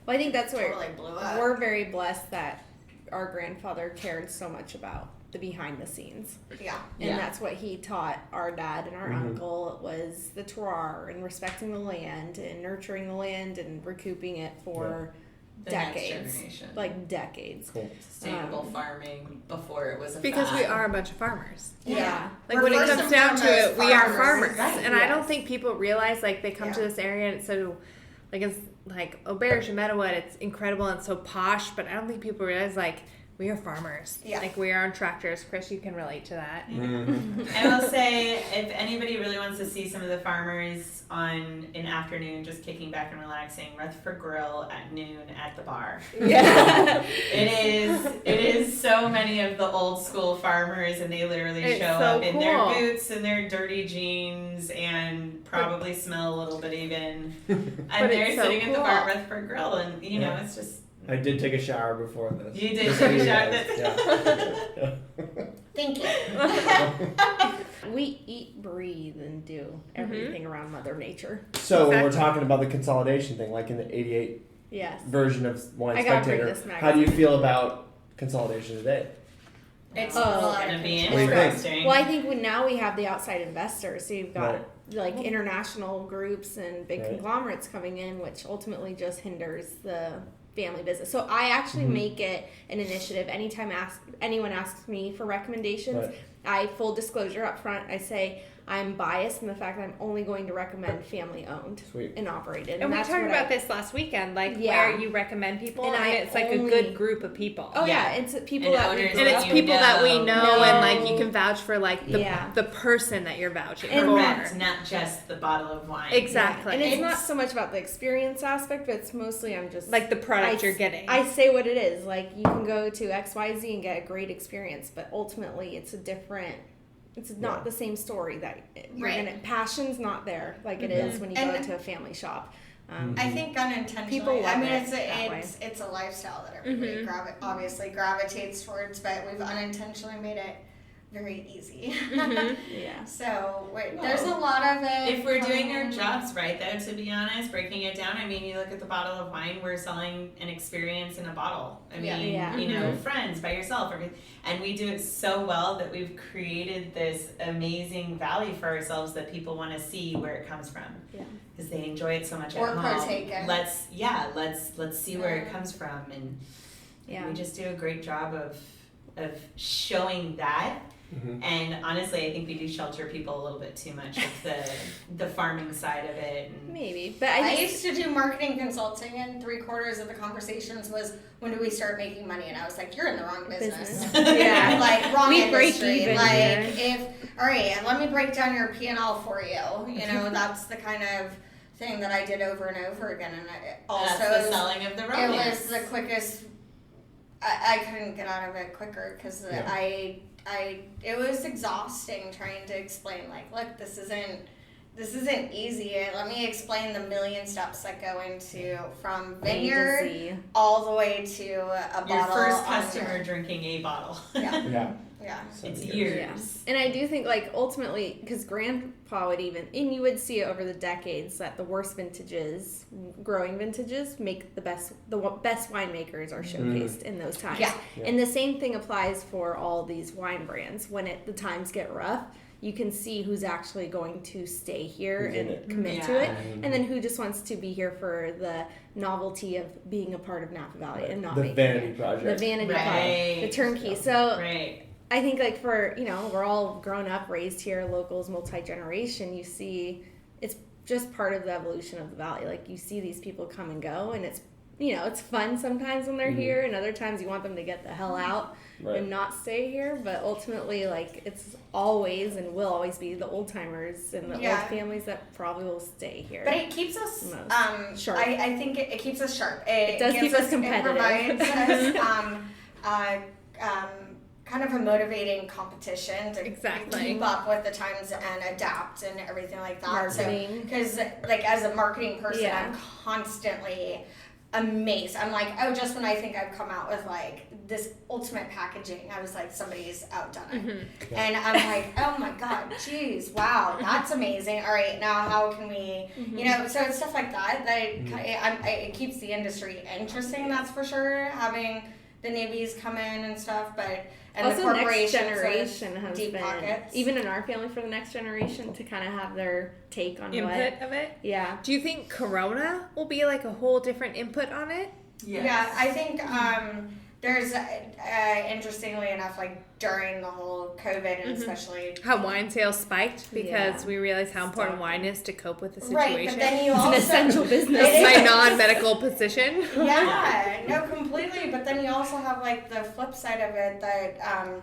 Well, I think that's where totally blew up. we're very blessed that our grandfather cared so much about the behind the scenes. Yeah, And Yeah. that's what he taught our dad and our Mhm. uncle was the terroir and respecting the land and nurturing the land and recouping it for The next decades. generation. Like decades. Cool. Sustainable farming before it was a Because we fad. are a bunch of farmers. Yeah. Like We're when it first comes and down to foremost it, we are farmers, Right, and I don't yes. think people realize like they come to Yeah. this area and it's so like it's like Auberge and Meadowood, it's incredible and so posh, but I don't think people realize like we are farmers. Yeah. Like we are on tractors. Chris, you can relate to that. I will say, if anybody really wants to see some of the farmers on an afternoon just kicking back and relaxing, Rutherford Grill at noon at the bar. Yeah. It is so many of the old school farmers, and they literally It's show so up in their cool. boots and their dirty jeans and probably smell a little bit even. And But they're it's so sitting at the bar cool. at Rutherford Grill, and you know, Yeah. it's just. I did take a shower before this. You did Just take a so you shower. guys- yeah. Thank you. We eat, breathe, and do everything around Mother Nature. So when we're Exactly. talking about the consolidation thing, like in the 88 Yes. version of Wine I gotta bring Spectator, this how do you magazine. feel about consolidation today? It's Oh. a lot Gonna of be What do you think? interesting. Well, I think now we have the outside investors. So you've got Right. like international groups and big Right. conglomerates coming in, which ultimately just hinders the family business. So I actually make it an initiative. Anytime anyone asks me for recommendations, Right. I full disclosure up front. I say I'm biased in the fact that I'm only going to recommend family owned Sweet. and operated. And we that's talked what about this last weekend, like Yeah. where you recommend people, And and, I it's like only- a good group of people. Oh yeah, Yeah. it's people And that we owners grew And it's up you people that we know, know. and like you can vouch for like the Yeah. the person that you're vouching And Correct, for. not just the bottle of wine. Exactly. And it's It's- not so much about the experience aspect, but it's mostly I'm just Like the product I- you're getting. I say what it is. Like you can go to XYZ and get a great experience, but ultimately it's it's not Yeah. the same story that you're Right. gonna passion's not there like it is when you go And- into a family shop. I think unintentionally. People love I mean, it that way. it's a lifestyle that everybody obviously gravitates towards, but we've unintentionally made it very easy. Yeah. So there's a lot of it. If we're doing our coming- jobs right, though, to be honest, breaking it down, I mean, you look at the bottle of wine, we're selling an experience in a bottle. I Yeah. mean, Yeah. you know, friends, by yourself, and we do it so well that we've created this amazing value for ourselves that people want to see where it comes from. Yeah. Because they enjoy it so much Or at home. partake in. Let's see where it comes from, and Yeah. we just do a great job of showing that. Mhm. And honestly, I think we do shelter people a little bit too much with the farming side of it. And Maybe. But I I used to do marketing consulting, and 3/4 of the conversations was, when do we start making money? And I was like, you're in the wrong business. Yeah. Like, wrong We break industry. even Like, here. all right, let me break down your P&L for you. You know, that's the kind of thing that I did over and over again. And it also, that's the selling of the it romance. was the quickest. I couldn't get out of it quicker because Yeah. it was exhausting trying to explain, like, look, this isn't easy. Let me explain the million steps that go into from vineyard all the way to a bottle. Your first on customer drinking a bottle. Yeah, Yeah. yeah. It's 7 years. Yeah. And I do think, like, ultimately, because Grandpa would even, and you would see it over the decades, that the worst vintages, growing vintages, make the best winemakers are showcased in those times. Yeah. And the same thing applies for all these wine brands. When the times get rough, you can see who's actually going to stay here Who's in and it. commit to Yeah. it, and then who just wants to be here for the novelty of being a part of Napa Valley and not The making vanity it. project. The vanity Right. project, the turnkey. So Right. I think, like, for, you know, we're all grown up, raised here, locals, multi-generation, you see it's just part of the evolution of the valley. Like, you see these people come and go, and it's, you know, it's fun sometimes when they're here, and other times you want them to get the hell out Right. and not stay here. But ultimately, like, it's always and will always be the old timers and the Yeah. old families that probably will stay here. But it keeps us Sharp. I think it keeps us sharp. It does gives keep us competitive. It provides us kind of a motivating competition to Exactly. keep up with the times and adapt and everything like that. Marketing. Because, like, as a marketing person, Yeah. I'm constantly amazed. I'm like, oh, just when I think I've come out with, like, this ultimate packaging, I was like, somebody's outdone it. And I'm like, oh my god, geez, wow, that's amazing. All right, now how can we, you know, so it's stuff like that it keeps the industry interesting, that's for sure, having the newbies come in and stuff, and also, the next corporations generation has deep been, pockets. even in our family, for the next generation to kind of have their take on Input of it. Yeah. Do you think Corona will be like a whole different input on it? Yeah, I think there's interestingly enough, like during the whole COVID and especially How wine sales spiked because Yeah. we realized how important wine is to cope with the situation. right, but then you It's also an essential business. It My is. non-medical position. Yeah, no, completely. But then you also have like the flip side of it that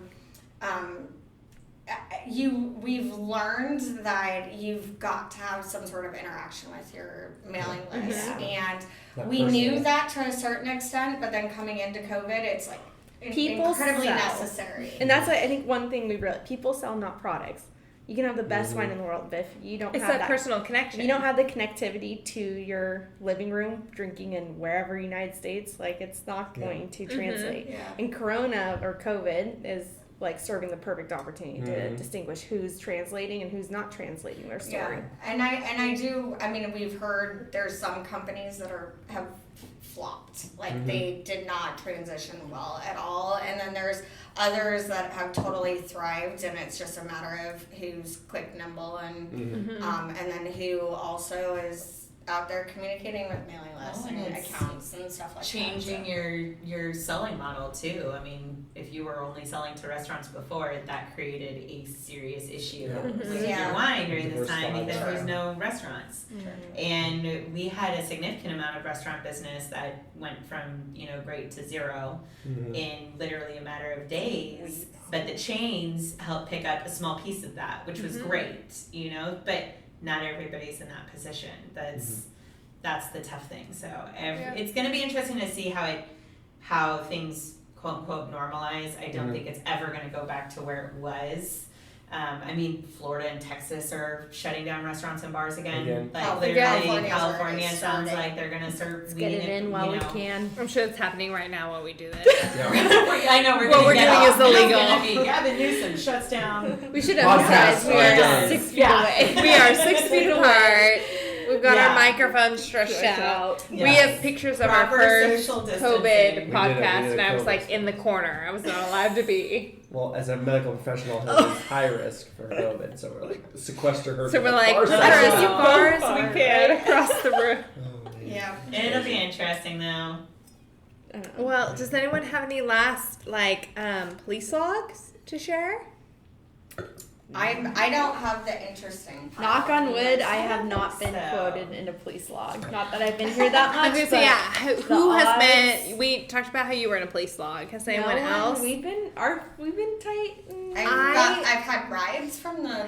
we've learned that you've got to have some sort of interaction with your mailing list, and Not we knew personal. that to a certain extent. But then coming into COVID, it's like People incredibly sell. necessary. And that's what I think one thing we realized. People sell, not products. You can have the best wine in the world, but if you don't It's have that personal connection. you don't have the connectivity to your living room, drinking in wherever United States, like it's not going to translate. Yeah. And Corona or COVID is like serving the perfect opportunity to Mhm. distinguish who's translating and who's not translating their story. Yeah, and I do. I mean, we've heard there's some companies that have flopped, like they did not transition well at all, and then there's others that have totally thrived, and it's just a matter of who's quick, nimble, and and then who also is out there communicating with mailing lists and and it's accounts and stuff like Changing that. your selling model too. I mean, if you were only selling to restaurants before, that created a serious issue Yeah. with Yeah. your wine during this time Diversify. because there was Sure. no restaurants. And we had a significant amount of restaurant business that went from, great to zero in literally a matter of days. But the chains helped pick up a small piece of that, which was great, but not everybody's in that position. That's the tough thing. So it's going to be interesting to see how things quote unquote normalize. I don't think it's ever going to go back to where it was. I mean, Florida and Texas are shutting down restaurants and bars again. Like literally, California sounds like they're going to start Let's get it in while we can. I'm sure it's happening right now while we do this. I know we're What gonna we're get doing off. is illegal. It's gonna be Gavin Newsom shuts down. We should Podcasts emphasize we are are done. 6 feet away. We are 6 feet apart. We've got Yeah. our microphones stretched Stretched out. out. We Yes. have pictures of Proper our first social COVID distancing. We podcast, did and I was COVID. like in the corner. I was not allowed to be. Well, as a medical professional, Heather is high risk for COVID, so we're like sequester her. So to we're the like, far let side. her as Wow. far as Far. we can across the room. Oh, man. Yeah. It'll be interesting though. Well, does anyone have any last police logs to share? I don't have the interesting. Knock on wood, I have. have not been So- quoted in a police log. Not that I've been here that I much, was but gonna say, yeah. Who has odds- been? We talked about how you were in a police log. Has anyone no else? we've been tight. I've had rides from the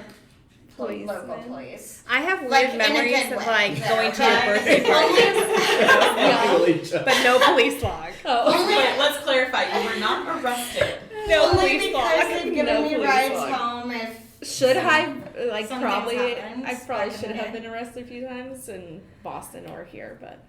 Policemen. local police. I have weird Like, in a memories good of way, like though, going to your right? birthday party, Really just- but no police log. Oh. Let's clarify. You were not arrested. No Only police because log. they've given No me police rides log. home if Should I Something's probably happened I probably back in should the have day. been arrested a few times in Boston or here, but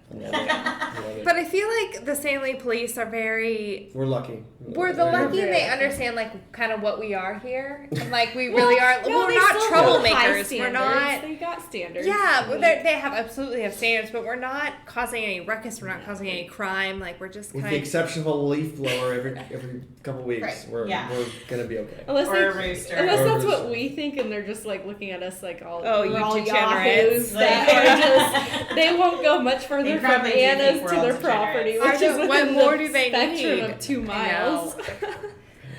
But I feel like the St. Louis police are very. We're lucky. We're the Very lucky. very They lucky. understand like kind of what we are here, and like we really are. No, we're they not still hold high troublemakers. We're standards. not. They got standards. Yeah, well, they have absolutely have standards, but we're not causing any ruckus. We're not causing any crime. Like we're just With kind the of. exception of a leaf blower every couple weeks, Right. we're Yeah. gonna be okay. Unless Or they, a rooster. unless Or a that's what rooster. we think, and they're just like looking at us like all Oh, we're you all degenerates. yahoos that are just they won't go much further They from probably do think Anna's we're to all their property, degenerates. which I is know, what within more the do they spectrum need? of 2 I miles.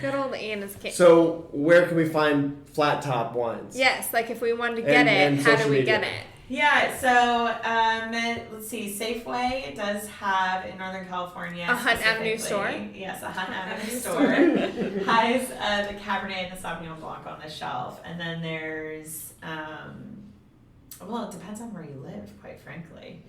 Good old Anna's cake. So where can we find flat top wines? Yes, like if we wanted to get And- it, and how do social we media. get it? Yeah, so let's see. Safeway does have in Northern California A Hunt Avenue specifically- store? Yes, a Hunt Avenue store has the Cabernet and the Sauvignon Blanc on the shelf, and then there's well, it depends on where you live, quite frankly.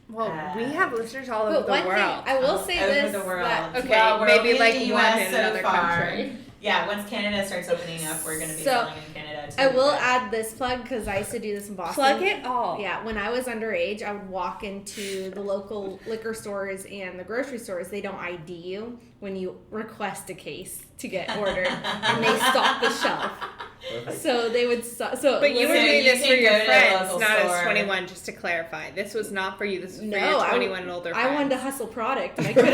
Well, we have listeners all over But the one world. thing I will say Over this the world. that Okay, Well, we're maybe only like in the one US in so another far. country. Yeah, once Canada starts opening up, we're going to be So, selling in Canada too. I will add this plug because I used to do this in Boston. Plug it all. Yeah, when I was underage, I would walk into the local liquor stores and the grocery stores. They don't ID you when you request a case to get ordered, and they stock the shelf. Perfect. So they would. So But you were So doing you this for can your go to a friends, local not as store. 21, just to clarify. This was not for you. This was for No, your I 21 and older friends. I wanted to hustle product, and I couldn't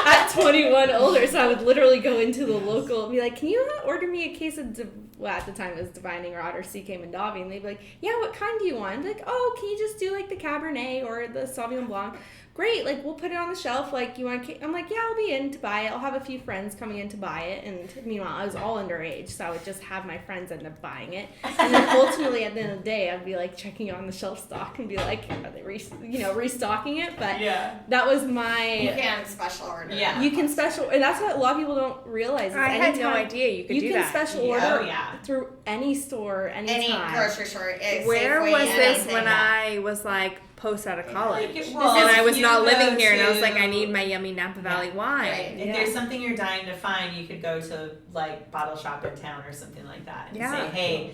at 21 older. So I would literally go into the local and be like, "Can you order me a case of?" Well, at the time it was Divining Rod or CK Mondavi, and they'd be like, "Yeah, what kind do you want?" I'd be like, "Oh, can you just do like the Cabernet or the Sauvignon Blanc?" great, like, we'll put it on the shelf. Like, you want to? I'm like, yeah, I'll be in to buy it. I'll have a few friends coming in to buy it. And meanwhile, I was all underage, so I would just have my friends end up buying it. And then ultimately, at the end of the day, I'd be like checking on the shelf stock and be like, are they restocking it? But that was my. You can special order. Yeah. You can special, and that's what a lot of people don't realize. Is I had no anytime idea you could do can that. special Yeah. order Oh, yeah. through any store, anytime. Any grocery store. Where Safeway, was this anything. when I was like post out of college? Well, and I was if not you living go here, and I was to- like, I need my yummy Napa Valley wine. Right. If there's something you're dying to find, you could go to like bottle shop in town or something like that and Yeah. say, hey,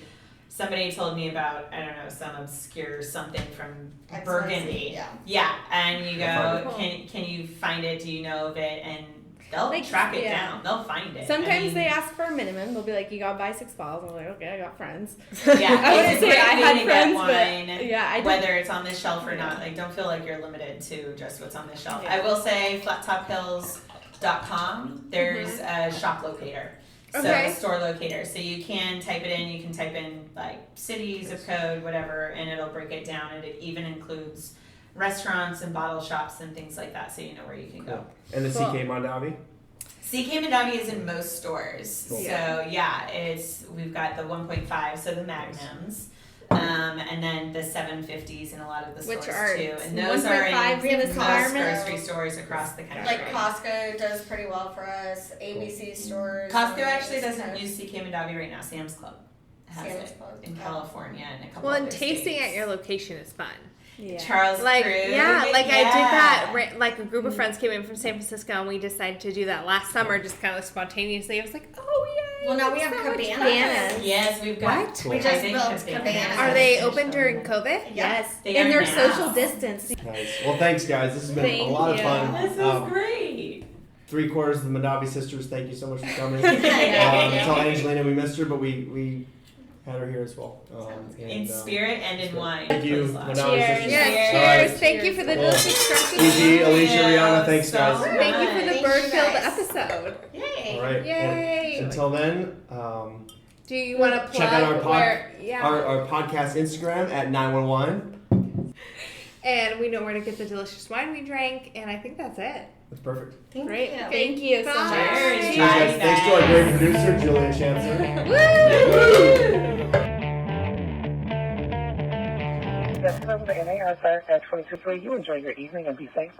somebody told me about, I don't know, some obscure something from XYZ, Burgundy. yeah. Yeah, and you They'll go, find can you find it? Do you know of it? And they'll Like, track it yeah. down. They'll find it. Sometimes I mean, they ask for a minimum. They'll be like, you gotta buy 6 bottles. I'm like, okay, I got friends. Yeah, I wouldn't it's a say great I way had to get friends, wine, but yeah, I did. whether it's on this shelf or not. Like, don't feel like you're limited to just what's on this shelf. Yeah. I will say, flattophills.com. There's a shop locator. So Okay. a store locator. So you can type it in. You can type in like city, zip code, whatever, and it'll break it down. And it even includes restaurants and bottle shops and things like that, so you know where you can go. And the Cool. CK Mondavi? CK Mondavi is in most stores. Cool. So yeah, we've got the 1.5, so the Magnums. And then the 750s in a lot of the Which stores are too. And those are 1.5 in in most environment. grocery stores across the country. Like Costco does pretty well for us. ABC stores. Costco actually and doesn't use CK Mondavi right now. Sam's Club has Sam's it Club. in Yeah. California and a couple Well, and other tasting states. at your location is fun. Yeah. Charles Like, Krug. yeah, like I did that. Yeah. Like a group of friends came in from San Francisco, and we decided to do that last summer, just kind of spontaneously. I was like, oh yay! Well, now we it's have so much cabanas. fun. Cabanas. Yes, we've got. What? Cool. We just I think built cabanas. Are they open during COVID? Yes. They and are they're now. social distance. Nice. Well, thanks, guys. This has been a Thank lot of you. fun. This is great. 3/4 of the Mondavi sisters, thank you so much for coming. Yeah. Tell Angelina we missed her, but we had her here as well. In spirit and in wine. Thank you, please, Mondavi love. Cheers. sisters. Yes, All cheers. right. Thank you for the Cool. delicious scrumptious. Gigi, Alycia, Riana, thanks, So guys. much. Thank you for the Thank you, bird-filled guys. episode. Yay. All right. Yay. And until then, Do you want to plug check out our where? Yeah. our podcast Instagram at 911. And we know where to get the delicious wine we drank, and I think that's it. That's perfect. Thank Great. you. Thank you so Bye. much. Cheers. Cheers, guys. Thanks to our great producer, Julia Chancellor. Yes, hello, the NAR Fire at 22.3. You enjoy your evening and be safe.